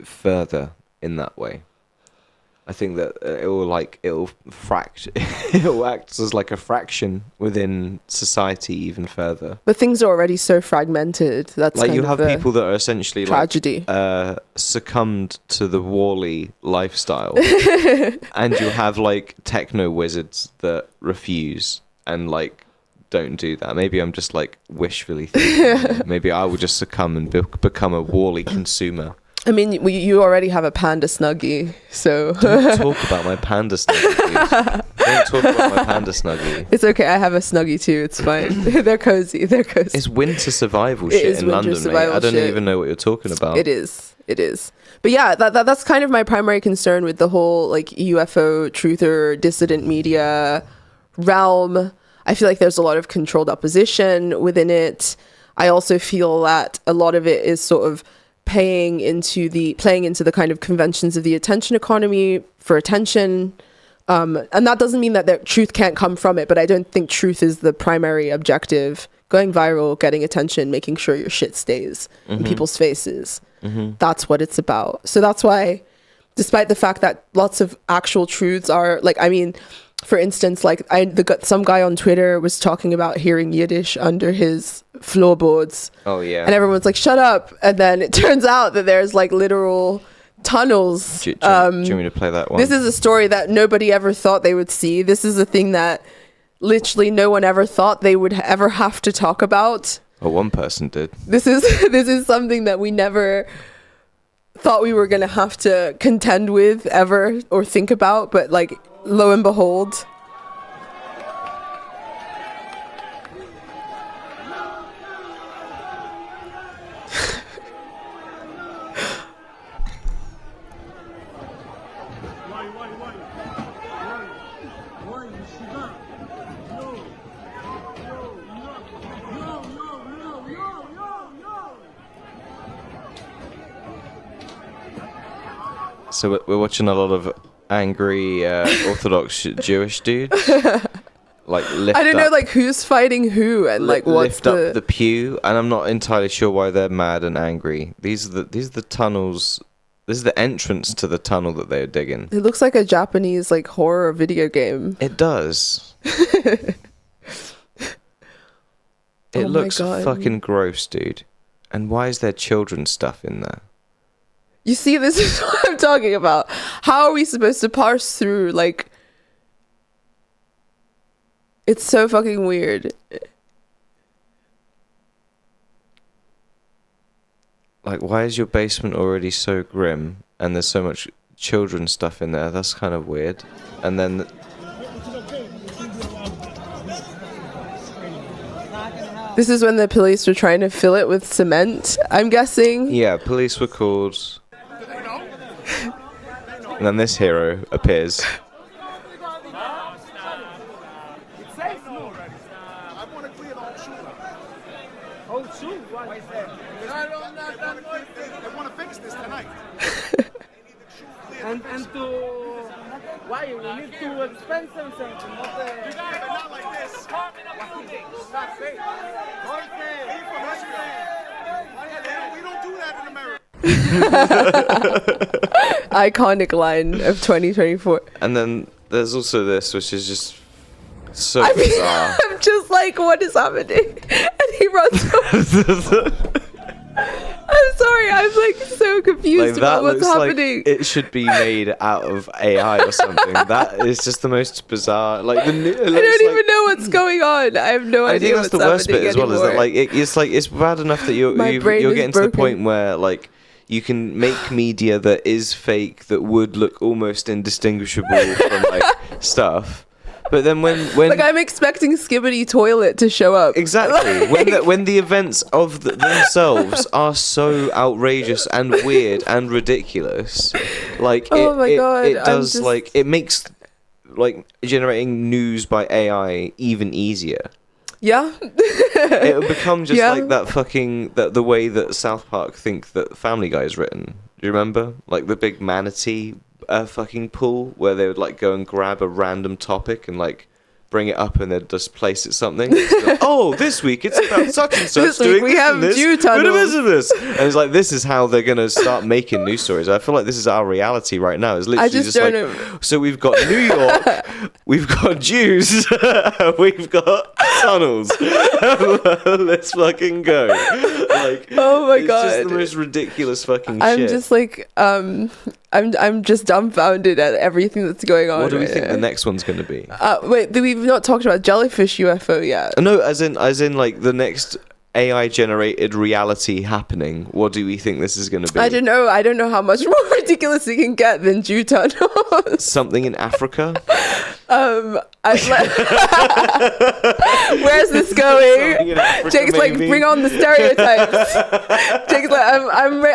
further in that way. I think that it'll act as like a fraction within society even further. But things are already so fragmented. That's Like kind you of have the people that are essentially tragedy. like succumbed to the Wall-E lifestyle, and you have like techno wizards that refuse and like don't do that. Maybe I'm just like wishfully thinking. Maybe I will just succumb and become a Wall-E consumer. I mean, you already have a panda snuggie, so Don't talk about my panda snuggie, please. Don't talk about my panda snuggie. it's okay. I have a snuggie too. It's fine. They're cozy. They're cozy. It's winter survival It shit is in winter London, mate. survival I don't shit. even know what you're talking about. It is. But yeah, that's kind of my primary concern with the whole like UFO truther dissident media realm. I feel like there's a lot of controlled opposition within it. I also feel that a lot of it is sort of playing into the kind of conventions of the attention economy for attention. And that doesn't mean that the truth can't come from it, but I don't think truth is the primary objective. Going viral, getting attention, making sure your shit stays in people's faces. That's what it's about. So that's why, despite the fact that lots of actual truths are like, I mean, for instance, like some guy on Twitter was talking about hearing Yiddish under his floorboards. Oh yeah. And everyone's like, shut up. And then it turns out that there's like literal tunnels. Do you want me to play that one? This is a story that nobody ever thought they would see. This is a thing that literally no one ever thought they would ever have to talk about. Well, one person did. This is something that we never thought we were going to have to contend with ever or think about. But like, lo and behold. So we're watching a lot of angry Orthodox Jewish dudes. Like lift I don't know up- like who's fighting who and like what's lift up the pew, and I'm not entirely sure why they're mad and angry. These are the tunnels. This is the entrance to the tunnel that they're digging. It looks like a Japanese like horror video game. It does. It Oh my looks God. fucking gross, dude. And why is there children's stuff in there? You see, this is what I'm talking about. How are we supposed to parse through, like, it's so fucking weird. Like, why is your basement already so grim and there's so much children's stuff in there? That's kind of weird. And then This is when the police were trying to fill it with cement, I'm guessing. yeah, police were called. And then this hero appears. And to why you need to expensive something, not the you got it, but not like this. Not safe. We don't do that in America. Iconic line of 2024. And then there's also this, which is just so I mean, bizarre. I'm just like, what is happening? And he runs over. I'm sorry, I'm like so confused about what's happening. Like it should be made out of AI or something. That is just the most bizarre. Like the new, I don't even know what's going on. I have no I idea think what's that's the worst bit as well. Is that anymore. like it's bad enough that you're My brain is getting to the broken. point where like you can make media that is fake that would look almost indistinguishable from like stuff. But then when Like, I'm expecting Skibbity Toilet to show up. exactly when the events of themselves are so outrageous and weird and ridiculous, like Oh my God, it I'm does just- like it makes like generating news by AI even easier. Yeah. It would become just Yeah. like that fucking the way that South Park think that Family Guy is written. Do you remember like the big manatee fucking pool where they would like go and grab a random topic and like bring it up and they'd just place it something. Like, oh, this week it's about such and such This week doing we this have and this, Jew tunnels. and this. And it's like this is how they're gonna start making news stories. I feel like this is our reality right now. It's literally just just like don't know. so we've got New York, we've got Jews, we've got tunnels. Let's fucking go. Like Oh my it's just God. the most ridiculous fucking I'm shit. just like, I'm just dumbfounded at everything that's going on. What do we right think now. the next one's going to be? Wait, we've not talked about Jellyfish UFO yet. No, as in like the next AI generated reality happening. What do we think this is going to be? I don't know. I don't know how much more ridiculous it can get than Jew tunnels. Something in Africa? Where's this Something going? in Africa, Jake's like, maybe? bring on the stereotypes. Jake's like,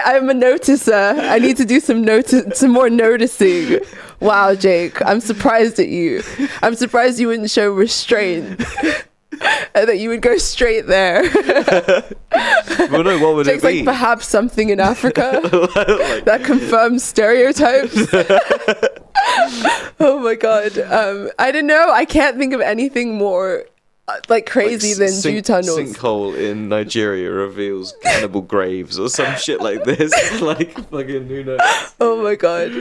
I'm a noticer. I need to do some more noticing. Wow, Jake, I'm surprised at you. I'm surprised you wouldn't show restraint. And that you would go straight there. Well, no, what would Jake's it be? like, perhaps something in Africa that confirms stereotypes. Oh my God. I don't know. I can't think of anything more like crazy than Jew tunnels. Sinkhole in Nigeria reveals cannibal graves or some shit like this. Like fucking who knows? Oh my God.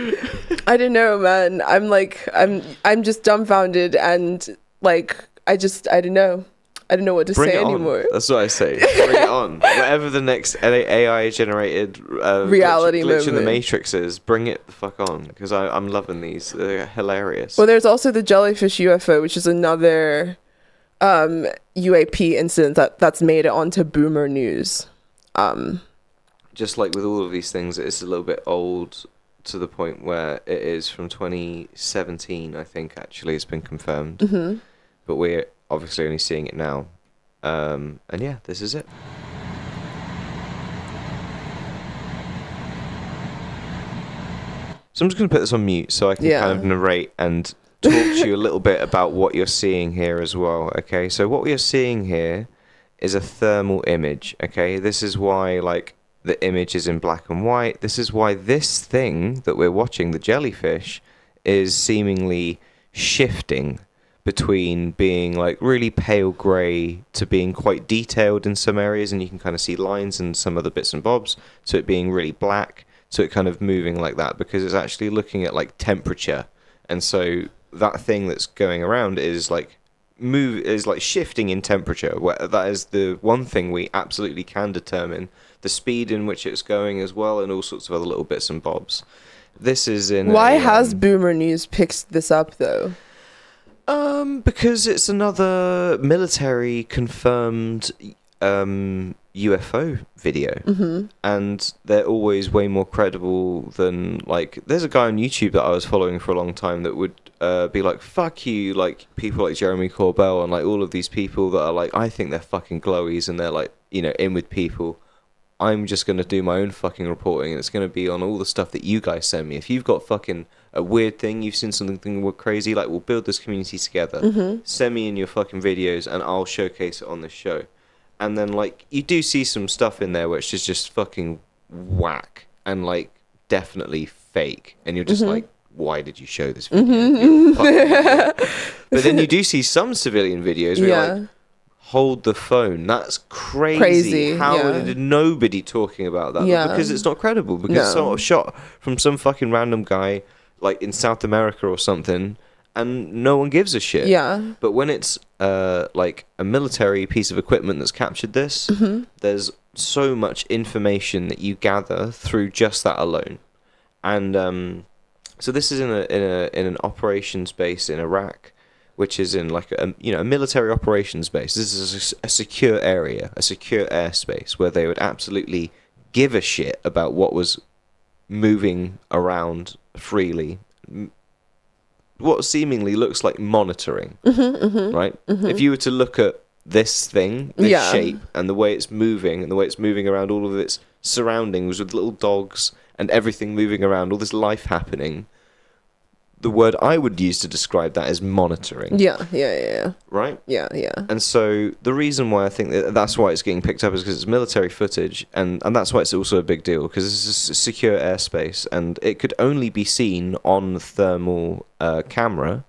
I don't know, man. I'm just dumbfounded and like I don't know. I don't know what to Bring say it on. anymore. That's what I say. Bring it on. Whatever the next AI generated Reality glitch in the moment. Matrix is, bring it the fuck on because I'm loving these. They're hilarious. Well, there's also the Jellyfish UFO, which is another UAP incident that's made it onto Boomer News. Just like with all of these things, it's a little bit old to the point where it is from 2017, I think, actually, it's been confirmed. Mm-hmm. But we're obviously only seeing it now. And yeah, this is it. So I'm just going to put this on mute so I can Yeah. kind of narrate and talk to you a little bit about what you're seeing here as well, okay? So what we are seeing here is a thermal image, okay? This is why, like, the image is in black and white. This is why this thing that we're watching, the jellyfish, is seemingly shifting between being, like, really pale grey to being quite detailed in some areas, and you can kind of see lines and some other bits and bobs, to it being really black, to it kind of moving like that, because it's actually looking at, like, temperature. And so that thing that's going around is like shifting in temperature. That is the one thing we absolutely can determine. the speed in which it's going as well, and all sorts of other little bits and bobs. This is in. Why has Boomer News picked this up though? Because it's another military confirmed UFO video, and they're always way more credible than, like, there's a guy on YouTube that I was following for a long time that would be like, fuck you, like people like Jeremy Corbell and like all of these people that are like, I think they're fucking glowies and they're like, you know, in with people. I'm just going to do my own fucking reporting, and it's going to be on all the stuff that you guys send me. If you've got fucking a weird thing, you've seen something crazy, like, we'll build this community together. Send me in your fucking videos and I'll showcase it on the show. And then, like, you do see some stuff in there which is just fucking whack and, like, definitely fake. And you're just like, why did you show this video? You're fucking idiot. But then you do see some civilian videos where you're like, hold the phone. That's crazy. How did nobody talking about that? Yeah. Because it's not credible. Because it's sort of shot from some fucking random guy, like in South America or something, and no one gives a shit. Yeah. But when it's like a military piece of equipment that's captured this, there's so much information that you gather through just that alone. And so this is in an operations base in Iraq, which is in like a military operations base. This is a secure area, a secure airspace where they would absolutely give a shit about what was moving around freely. What seemingly looks like monitoring, right? If you were to look at this thing, this shape, and the way it's moving, and the way it's moving around all of its surroundings with little dogs and everything moving around, all this life happening, the word I would use to describe that is monitoring. Yeah. Right? Yeah. And so the reason why I think that's why it's getting picked up is because it's military footage, and that's why it's also a big deal, because it's a secure airspace, and it could only be seen on thermal camera.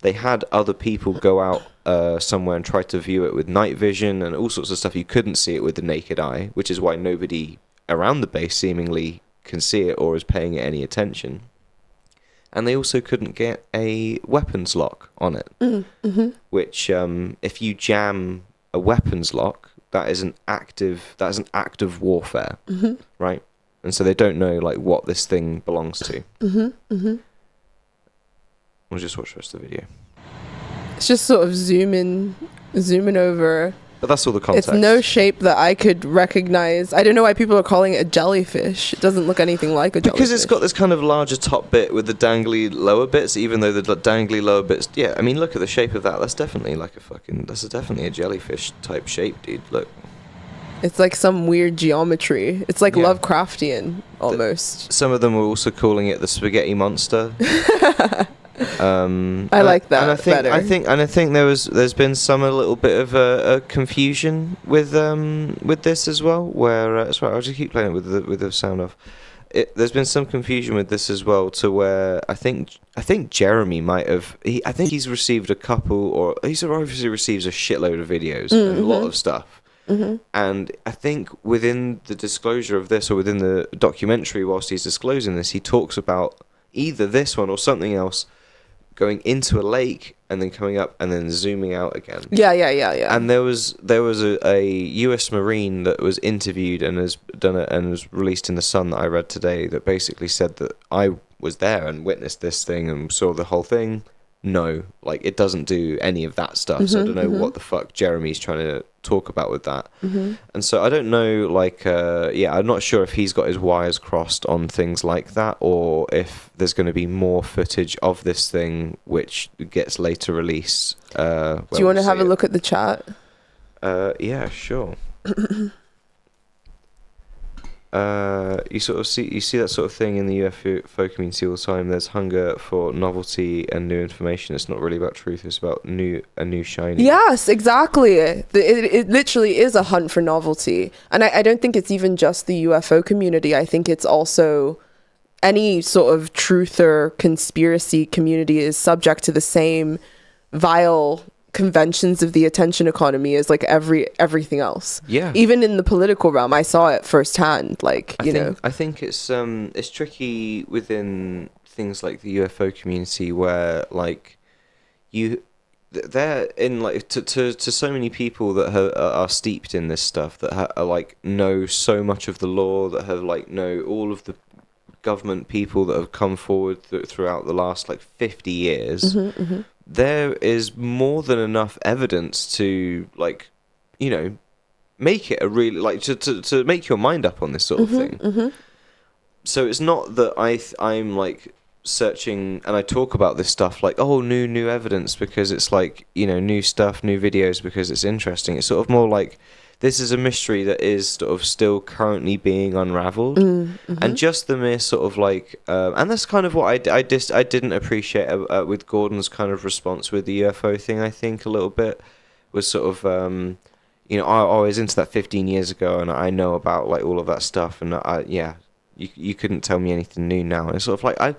They had other people go out somewhere and try to view it with night vision and all sorts of stuff. You couldn't see it with the naked eye, which is why nobody around the base seemingly can see it or is paying it any attention. And they also couldn't get a weapons lock on it, which if you jam a weapons lock, that is an act of warfare, right? And so they don't know like what this thing belongs to. We'll just watch the rest of the video. It's just sort of zooming over. But that's all the context. It's no shape that I could recognize. I don't know why people are calling it a jellyfish. It doesn't look anything like a jellyfish. Because it's got this kind of larger top bit with the dangly lower bits, even though the dangly lower bits... Yeah, I mean, look at the shape of that. That's definitely like that's definitely a jellyfish type shape, dude. Look. It's like some weird geometry. It's like Lovecraftian, almost. Some of them were also calling it the spaghetti monster. I like that. And I think better. there's been a little bit of a confusion with this as well. Where sorry, I'll just keep playing it with the sound off. There's been some confusion with this as well, to where I think Jeremy might have. I think he's received a couple, or he's obviously receives a shitload of videos and a lot of stuff. And I think within the disclosure of this, or within the documentary, whilst he's disclosing this, he talks about either this one or something else going into a lake and then coming up and then zooming out again. Yeah. And there was a US Marine that was interviewed and has done it and was released in The Sun that I read today, that basically said that I was there and witnessed this thing and saw the whole thing. No, like, it doesn't do any of that stuff. So I don't know what the fuck Jeremy's trying to talk about with that. And so I don't know, like, I'm not sure if he's got his wires crossed on things like that, or if there's going to be more footage of this thing which gets later released. Do you want to have a look at the chat? Yeah, sure. You see that sort of thing in the UFO community all the time. There's hunger for novelty and new information. It's not really about truth. It's about a new shiny. Yes, exactly. It literally is a hunt for novelty. And I don't think it's even just the UFO community. I think it's also any sort of truth or conspiracy community is subject to the same vile conventions of the attention economy as like everything else. Yeah. Even in the political realm, I saw it firsthand. Like, I think it's tricky within things like the UFO community, where like you they're in like to so many people that are steeped in this stuff, that are like know so much of the law, that have like know all of the government people that have come forward throughout the last like 50 years. There is more than enough evidence to like, you know, make it a really like to make your mind up on this sort of thing. So it's not that I'm like searching and I talk about this stuff like, oh, new evidence, because it's like, you know, new stuff, new videos, because it's interesting. It's sort of more like, this is a mystery that is sort of still currently being unraveled. And just the mere sort of like and that's kind of what I didn't appreciate with Gordon's kind of response with the UFO thing. I think a little bit was sort of you know, I was into that 15 years ago, and I know about like all of that stuff, and you couldn't tell me anything new now. And it's sort of like I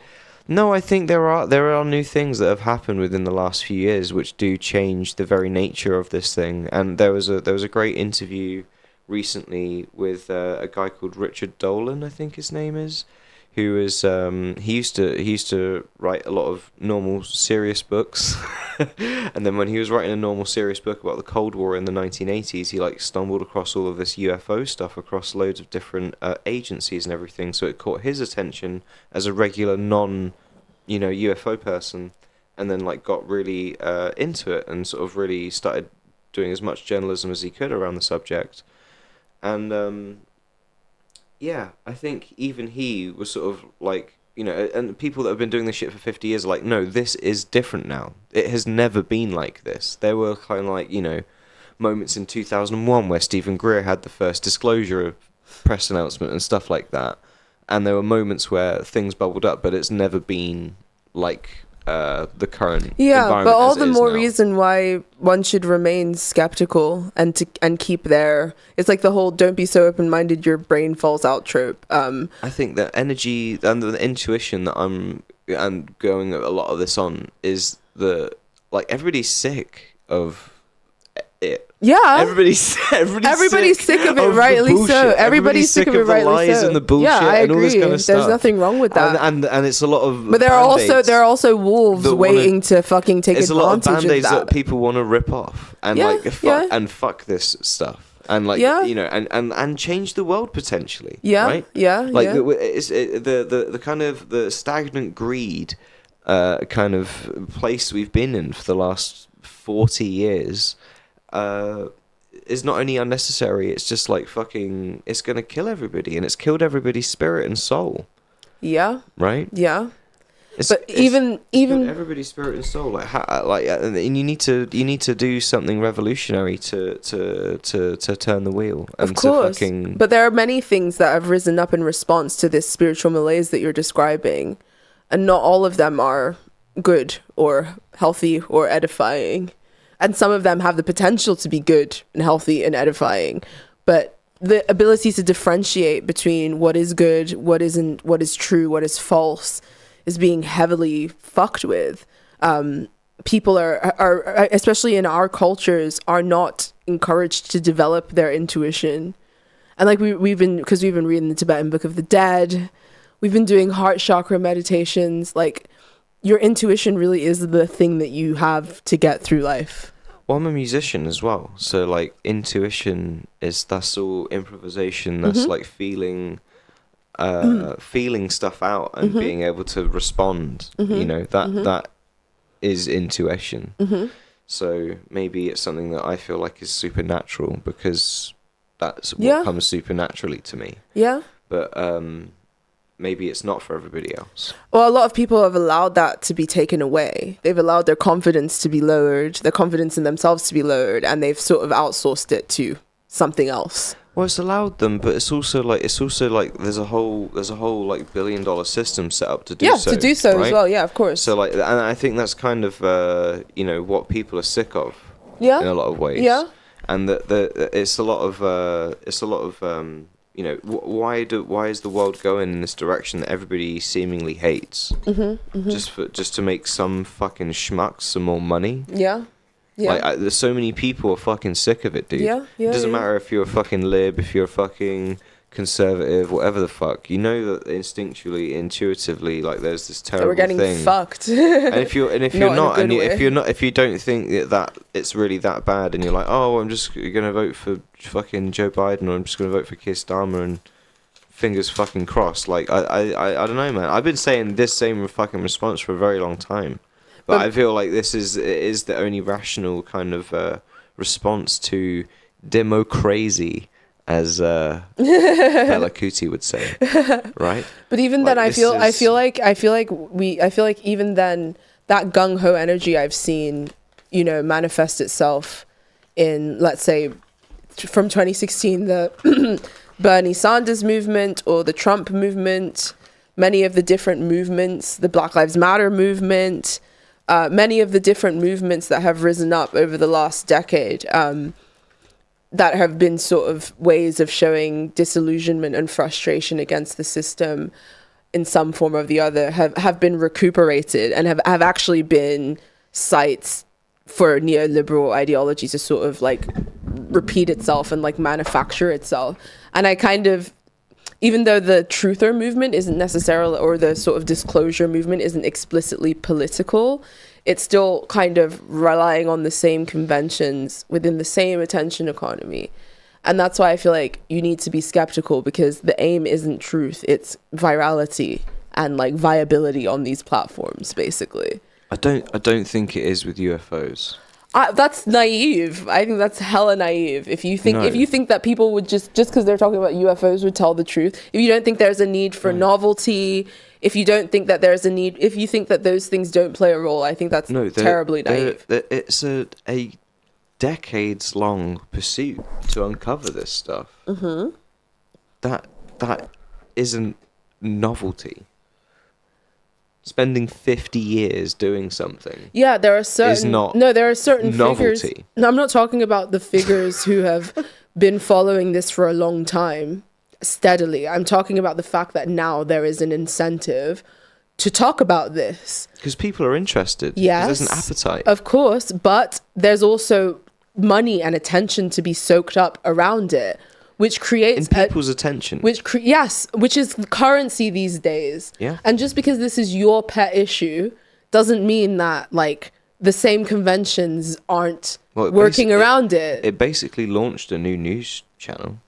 think there are new things that have happened within the last few years which do change the very nature of this thing. And there was a great interview recently with a guy called Richard Dolan, I think his name is, who is he used to write a lot of normal serious books, and then when he was writing a normal serious book about the Cold War in the 1980s, he like stumbled across all of this UFO stuff across loads of different agencies and everything. So it caught his attention as a regular UFO person, and then like got really into it and sort of really started doing as much journalism as he could around the subject. And yeah, I think even he was sort of like, you know, and people that have been doing this shit for 50 years are like, no, this is different now. It has never been like this. There were kind of like, you know, moments in 2001 where Stephen Greer had the first disclosure of press announcement and stuff like that. And there were moments where things bubbled up, but it's never been like the current environment. But all as the it is more now. reason why one should remain skeptical and keep their, it's like the whole "don't be so open-minded, your brain falls out" trope. I think that energy and the intuition that I'm going a lot of this on is like everybody's sick of it. Yeah. Everybody's sick of it, the rightly so. bullshit. Everybody's sick of it, the rightly lies so. and the bullshit Yeah, I and all this agree. kind of stuff. There's nothing wrong with that. And it's a lot of But there are also wolves that waiting to fucking take it's advantage a lot of band-aids of that that. people want to rip off and fuck this stuff and like you know and change the world potentially. Right? Like it's the kind of the stagnant greed kind of place we've been in for the last 40 years. Is not only unnecessary, it's just like fucking, it's gonna kill everybody, and it's killed everybody's spirit and soul. Yeah. Right? Yeah. But even everybody's spirit and soul, and you need to do something revolutionary to turn the wheel. And of course, to fucking... but there are many things that have risen up in response to this spiritual malaise that you're describing, and not all of them are good or healthy or edifying. And some of them have the potential to be good and healthy and edifying, but the ability to differentiate between what is good, what isn't, what is true, what is false, is being heavily fucked with. People are especially in our cultures, are not encouraged to develop their intuition. And like we've been reading the Tibetan Book of the Dead, we've been doing heart chakra meditations. Like, your intuition really is the thing that you have to get through life. Well, I'm a musician as well, so like intuition that's all improvisation. That's like feeling stuff out and being able to respond. You know, that is intuition. So maybe it's something that I feel like is supernatural because that's what comes supernaturally to me. Yeah. But maybe it's not for everybody else. Well, a lot of people have allowed that to be taken away. They've allowed their confidence to be lowered, their confidence in themselves to be lowered, and they've sort of outsourced it to something else. Well, it's allowed them, but it's also like there's a whole like $1 billion system set up to do so. Yeah, to do so, right? As well. Yeah, of course. So like, and I think that's kind of you know, what people are sick of. Yeah. In a lot of ways. Yeah. And it's a lot of you know, why is the world going in this direction that everybody seemingly hates? Just to make some fucking schmucks some more money? Yeah. Yeah. Like, there's so many people are fucking sick of it, dude. Yeah. It doesn't matter if you're a fucking lib, if you're a fucking conservative, whatever the fuck, you know that instinctually, intuitively, like there's this terrible So we're getting thing. fucked. And if you're not, and way. if you don't think that it's really that bad, and you're like, oh, I'm just gonna vote for fucking Joe Biden, or I'm just gonna vote for Keir Starmer, and fingers fucking crossed. Like I don't know, man. I've been saying this same fucking response for a very long time, but I feel like it is the only rational kind of response to democracy, as Bella Kuti would say, right? But even then, I feel like even then, that gung ho energy I've seen, manifest itself in, let's say, from 2016, the Bernie Sanders movement or the Trump movement, many of the different movements, the Black Lives Matter movement, many of the different movements that have risen up over the last decade. That have been sort of ways of showing disillusionment and frustration against the system in some form or the other have been recuperated and have actually been sites for neoliberal ideology to sort of like repeat itself and like manufacture itself. And I kind of, even though the truther movement isn't necessarily, or the sort of disclosure movement isn't explicitly political, it's still kind of relying on the same conventions within the same attention economy. And that's why I feel like you need to be skeptical, because the aim isn't truth, it's virality and like viability on these platforms, basically. I don't think it is with UFOs. That's naive. I think that's hella naive. If you think that people would just because they're talking about UFOs would tell the truth, if you don't think there's a need for novelty, if you don't think that there's a need, if you think that those things don't play a role, I think that's terribly naive. It's a decades-long pursuit to uncover this stuff. Mm-hmm. That isn't novelty. Spending 50 years doing something. Yeah, there are certain novelty. figures. No, I'm not talking about the figures who have been following this for a long time steadily. I'm talking about the fact that now there is an incentive to talk about this. Because people are interested. Yes. There's an appetite. Of course, but there's also money and attention to be soaked up around it, which creates people's attention, which is currency these days. Yeah. And just because this is your pet issue doesn't mean that like the same conventions aren't working around it. It basically launched a new news channel.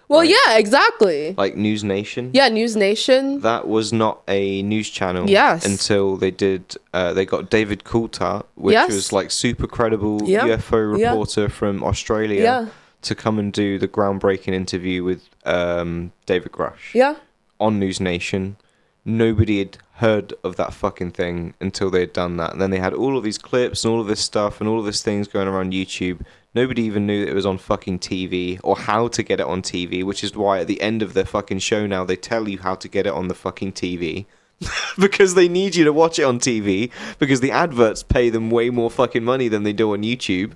Well, right? Yeah, exactly. Like News Nation. Yeah, News Nation. That was not a news channel. Yes. Until they did. They got David Coulthard, which was like super credible UFO reporter from Australia. Yeah. To come and do the groundbreaking interview with David Grush. Yeah. On News Nation. Nobody had heard of that fucking thing until they had done that. And then they had all of these clips and all of this stuff and all of these things going around YouTube. Nobody even knew that it was on fucking TV or how to get it on TV, which is why at the end of their fucking show now they tell you how to get it on the fucking TV. Because they need you to watch it on TV, because the adverts pay them way more fucking money than they do on YouTube.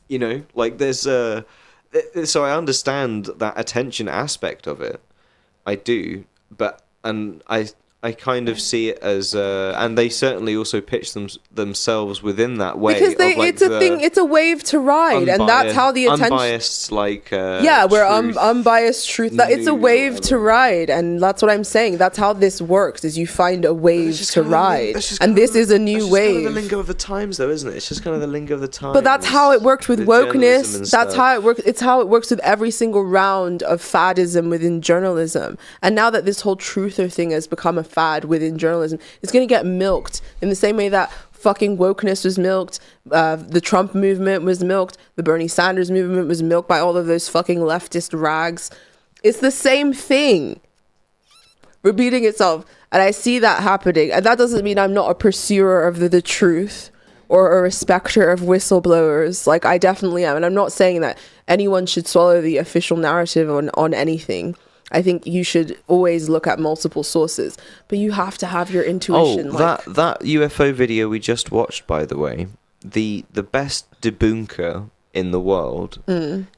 You know, like there's so I understand that attention aspect of it. I do, but I kind of see it as and they certainly also pitch themselves within that way, because it's a wave to ride, and that's how the attention unbiased, like we're unbiased truth. That it's a wave to ride, and that's what I'm saying. That's how this works: is you find a wave to ride, and this is a new wave. Kind of the lingo of the times, though, isn't it? It's just kind of the lingo of the times. But that's how it worked with wokeness. That's how it works. It's how it works with every single round of faddism within journalism. And now that this whole truther thing has become a fad within journalism, it's going to get milked in the same way that fucking wokeness was milked, the Trump movement was milked, the Bernie Sanders movement was milked by all of those fucking leftist rags. It's the same thing repeating itself, and I see that happening. And that doesn't mean I'm not a pursuer of the truth or a respecter of whistleblowers. Like, I definitely am, and I'm not saying that anyone should swallow the official narrative on anything. I think you should always look at multiple sources, but you have to have your intuition. Oh, that UFO video we just watched, by the way, the best debunker in the world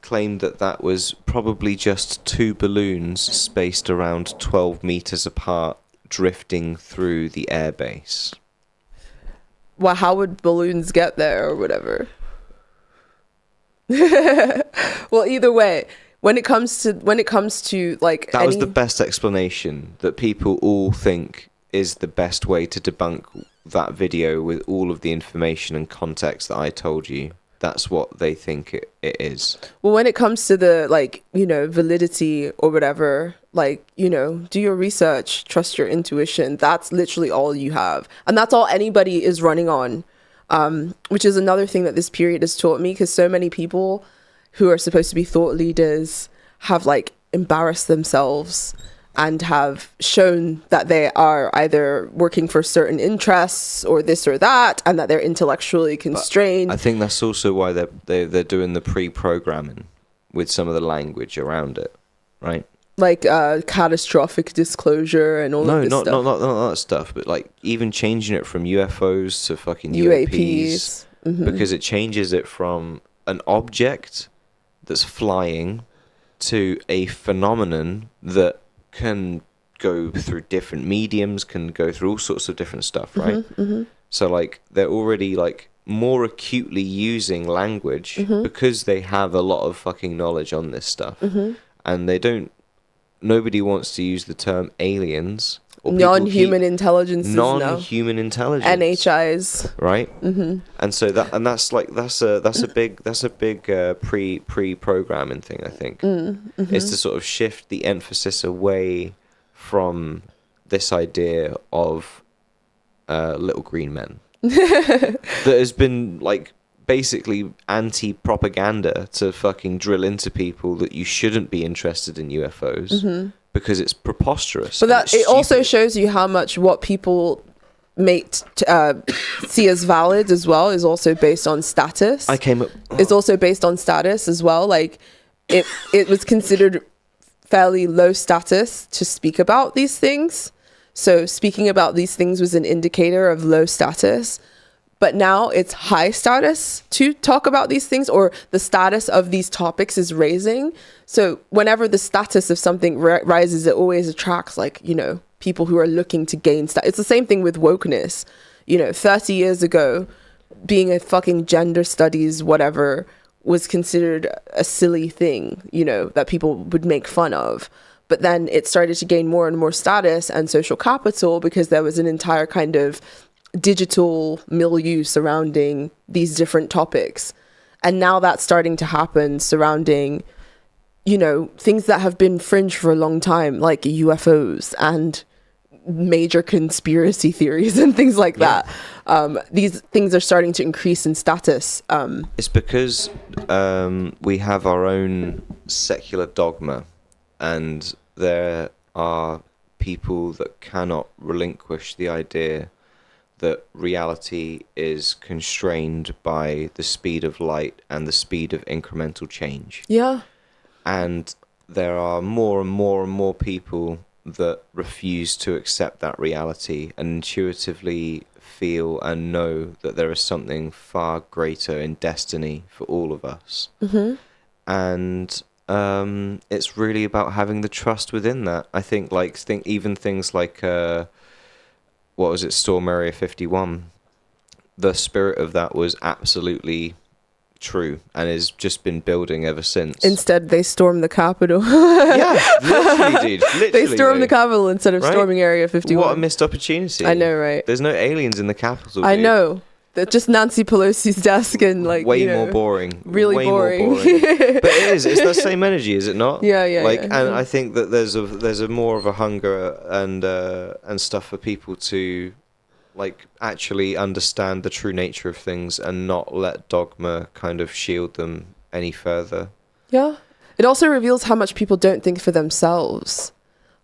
claimed that was probably just two balloons spaced around 12 meters apart, drifting through the airbase. Well, how would balloons get there or whatever? Well, either way, when it comes to like that was the best explanation that people all think is the best way to debunk that video with all of the information and context that I told you. That's what they think it is. Well, when it comes to the, like, you know, validity or whatever, like, you know, do your research, trust your intuition. That's literally all you have. And that's all anybody is running on, which is another thing that this period has taught me, because so many people who are supposed to be thought leaders have, like, embarrassed themselves and have shown that they are either working for certain interests or this or that, and that they're intellectually constrained. But I think that's also why they're doing the pre-programming with some of the language around it, right? Like catastrophic disclosure and all of this stuff. No, not that stuff, but like even changing it from UFOs to fucking UAPs. UAPs. Because it changes it from an object that's flying to a phenomenon that can go through different mediums, can go through all sorts of different stuff, right? So like they're already like more acutely using language because they have a lot of fucking knowledge on this stuff, and nobody wants to use the term aliens or non-human intelligence, non-human intelligence, NHIs, right? And so that's a big pre-programming thing, I think. Is to sort of shift the emphasis away from this idea of little green men that has been like basically anti-propaganda to fucking drill into people that you shouldn't be interested in UFOs because it's preposterous. But that it also shows you how much what people see as valid as well is also based on status. It's also based on status as well. Like it was considered fairly low status to speak about these things. So speaking about these things was an indicator of low status. But now it's high status to talk about these things, or the status of these topics is raising. So whenever the status of something rises, it always attracts, like, you know, people who are looking to gain status. It's the same thing with wokeness. You know, 30 years ago, being a fucking gender studies, whatever, was considered a silly thing, you know, that people would make fun of. But then it started to gain more and more status and social capital because there was an entire kind of digital milieu surrounding these different topics. And now that's starting to happen surrounding, you know, things that have been fringe for a long time, like UFOs and major conspiracy theories and things like that. These things are starting to increase in status. It's because we have our own secular dogma, and there are people that cannot relinquish the idea that reality is constrained by the speed of light and the speed of incremental change. Yeah. And there are more and more and more people that refuse to accept that reality and intuitively feel and know that there is something far greater in destiny for all of us. And it's really about having the trust within that. I think even things like what was it, Storm Area 51, the spirit of that was absolutely true and has just been building ever since. Instead, they stormed the Capitol. Yeah, literally, dude. Literally, they stormed the Capitol instead of right? storming Area 51. What a missed opportunity. I know, right? There's no aliens in the Capitol, dude. I know. They're just Nancy Pelosi's desk and, like, way you know, more boring. Really way boring. More boring. But it is. It's the same energy, is it not? Yeah. And I think that there's a more of a hunger and stuff for people to, like, actually understand the true nature of things and not let dogma kind of shield them any further. Yeah. It also reveals how much people don't think for themselves.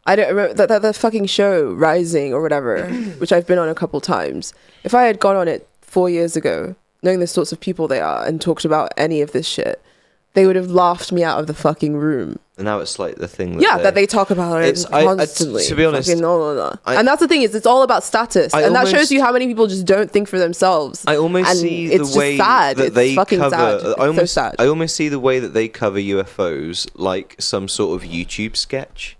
I don't remember that fucking show Rising or whatever, which I've been on a couple times. If I had gone on it 4 years ago, knowing the sorts of people they are, and talked about any of this shit, they would have laughed me out of the fucking room. And now it's like the thing that they talk about it constantly. To be honest, and that's the thing, is it's all about status, and that shows you how many people just don't think for themselves. I almost see the way that they cover. I almost see the way that they cover UFOs like some sort of YouTube sketch.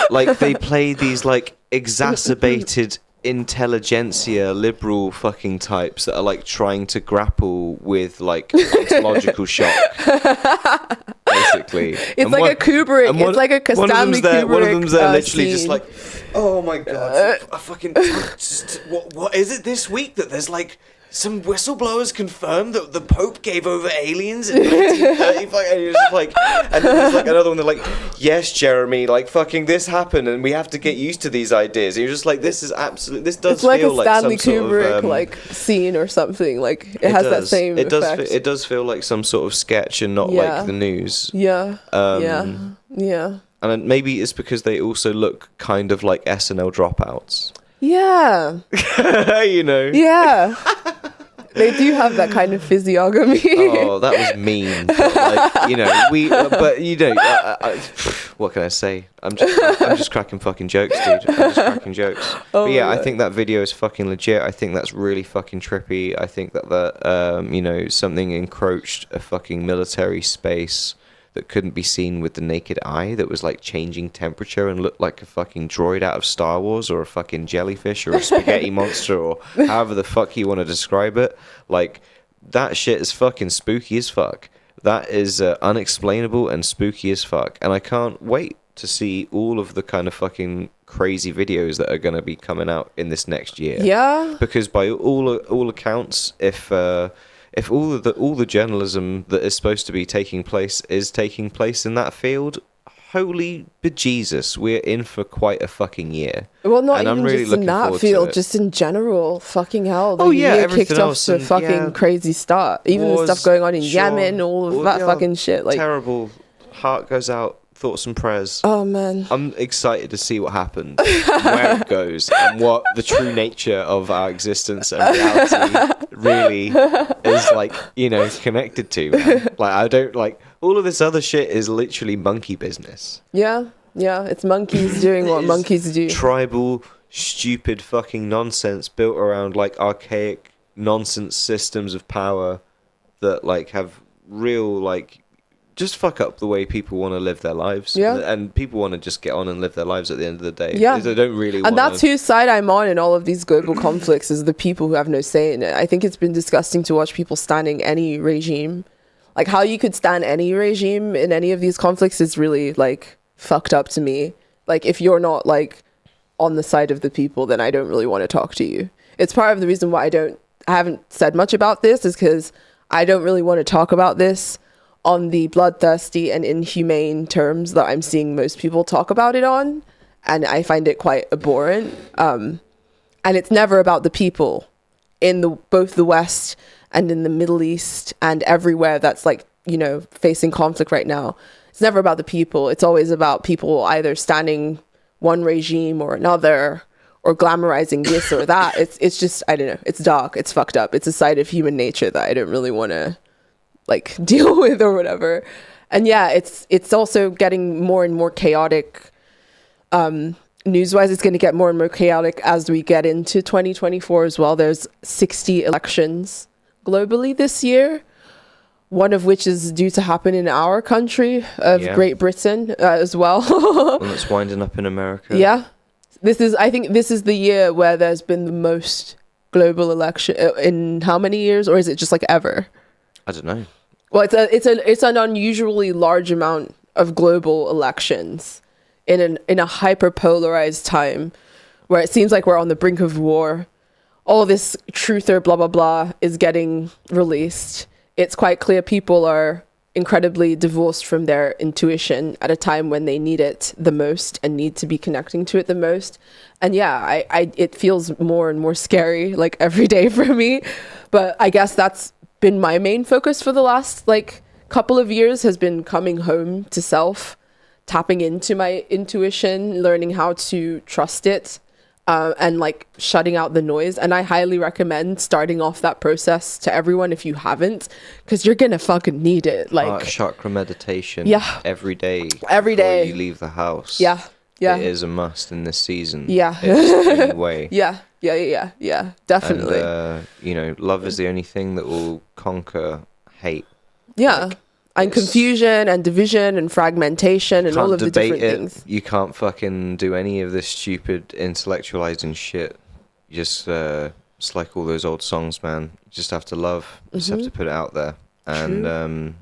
Like they play these like exacerbated intelligentsia liberal fucking types that are like trying to grapple with like ontological shock, basically. It's like a Kubrick. It's like a Stanley Kubrick. One of them's there, literally scene. just like, oh my god, I fucking. What is it this week that there's like some whistleblowers confirmed that the Pope gave over aliens in 1935, and you're just like, and then there's like another one. They're like, yes, Jeremy, like fucking this happened, and we have to get used to these ideas. And you're just like, this is absolutely. This does it's like feel a Stanley like some Kubrick sort of, like scene or something. Like it has that same effect. It does feel like some sort of sketch and not like the news. Yeah. Yeah. And maybe it's because they also look kind of like SNL dropouts. Yeah. You know. Yeah. They do have that kind of physiognomy. Oh, that was mean. But like, you know, but you know, what can I say? I'm just cracking fucking jokes, dude. I'm just cracking jokes. Oh, but yeah, I God. think that video is fucking legit. I think that's really fucking trippy. I think that you know, something encroached a fucking military space that couldn't be seen with the naked eye, that was like changing temperature and looked like a fucking droid out of Star Wars, or a fucking jellyfish, or a spaghetti monster, or however the fuck you want to describe it. Like, that shit is fucking spooky as fuck. That is unexplainable and spooky as fuck. And I can't wait to see all of the kind of fucking crazy videos that are going to be coming out in this next year. Yeah. Because by all accounts, if all the journalism that is supposed to be taking place is taking place in that field, holy bejesus, we're in for quite a fucking year. Well, not and even I'm really just in looking that forward to field, it. just in general. Fucking hell. The Oh, yeah, year everything kicked off else to and, fucking yeah, crazy start. Even the wars, stuff going on in sure. Yemen, all of Well, that yeah, fucking shit. Like, terrible. Heart goes out. Thoughts and prayers. oh man. I'm excited to see what happens, and where it goes, and what the true nature of our existence and reality really is, like, you know, connected to, man. Like, I don't, like, all of this other shit is literally monkey business. Yeah. Yeah. It's monkeys doing what It is monkeys do. Tribal, stupid fucking nonsense built around, like, archaic nonsense systems of power that, like, have real, like, just fuck up the way people want to live their lives. Yeah. And people want to just get on and live their lives at the end of the day. Yeah. They don't really want And that's whose side I'm on in all of these global conflicts, is the people who have no say in it. I think it's been disgusting to watch people standing any regime. Like, how you could stand any regime in any of these conflicts is really, like, fucked up to me. Like, if you're not, like, on the side of the people, then I don't really want to talk to you. It's part of the reason why I haven't said much about this, is because I don't really want to talk about this on the bloodthirsty and inhumane terms that I'm seeing most people talk about it on. And I find it quite abhorrent. And it's never about the people in both the West and in the Middle East and everywhere that's, like, you know, facing conflict right now. It's never about the people. It's always about people either standing one regime or another, or glamorizing this or that. It's just, I don't know. It's dark. It's fucked up. It's a side of human nature that I don't really want to, like, deal with or whatever. And yeah, it's also getting more and more chaotic. News-wise, it's going to get more and more chaotic as we get into 2024 as well. There's 60 elections globally this year, one of which is due to happen in our country of Great Britain as well. One that's winding up in America. Yeah. I think this is the year where there's been the most global election in how many years, or is it just like ever? I don't know. Well, it's an unusually large amount of global elections in a hyper polarized time, where it seems like we're on the brink of war. All this truther blah blah blah is getting released. It's quite clear people are incredibly divorced from their intuition at a time when they need it the most and need to be connecting to it the most. And yeah, it feels more and more scary, like, every day for me. But I guess that's been my main focus for the last, like, couple of years, has been coming home to self, tapping into my intuition, learning how to trust it, and, like, shutting out the noise. And I highly recommend starting off that process to everyone if you haven't, because you're gonna fucking need it. Like, Heart chakra meditation. Yeah. Every day. Every before day. you leave the house. yeah It is a must in this season. Yeah. It's the only way. yeah definitely. And, you know, love is the only thing that will conquer hate. Yeah. Like, And it's- confusion and division and fragmentation and all of the different things. You can't fucking do any of this stupid intellectualizing shit. You just, it's like all those old songs, man. You just have to love. You just have to put it out there and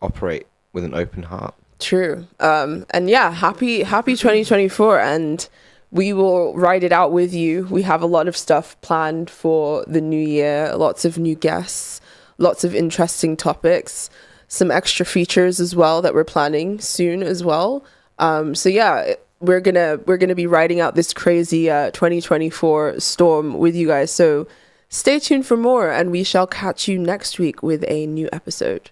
operate with an open heart. True. And yeah, happy 2024, and we will ride it out with you. We have a lot of stuff planned for the new year, lots of new guests, lots of interesting topics, some extra features as well that we're planning soon as well. So yeah, we're gonna be riding out this crazy 2024 storm with you guys. So stay tuned for more, and we shall catch you next week with a new episode.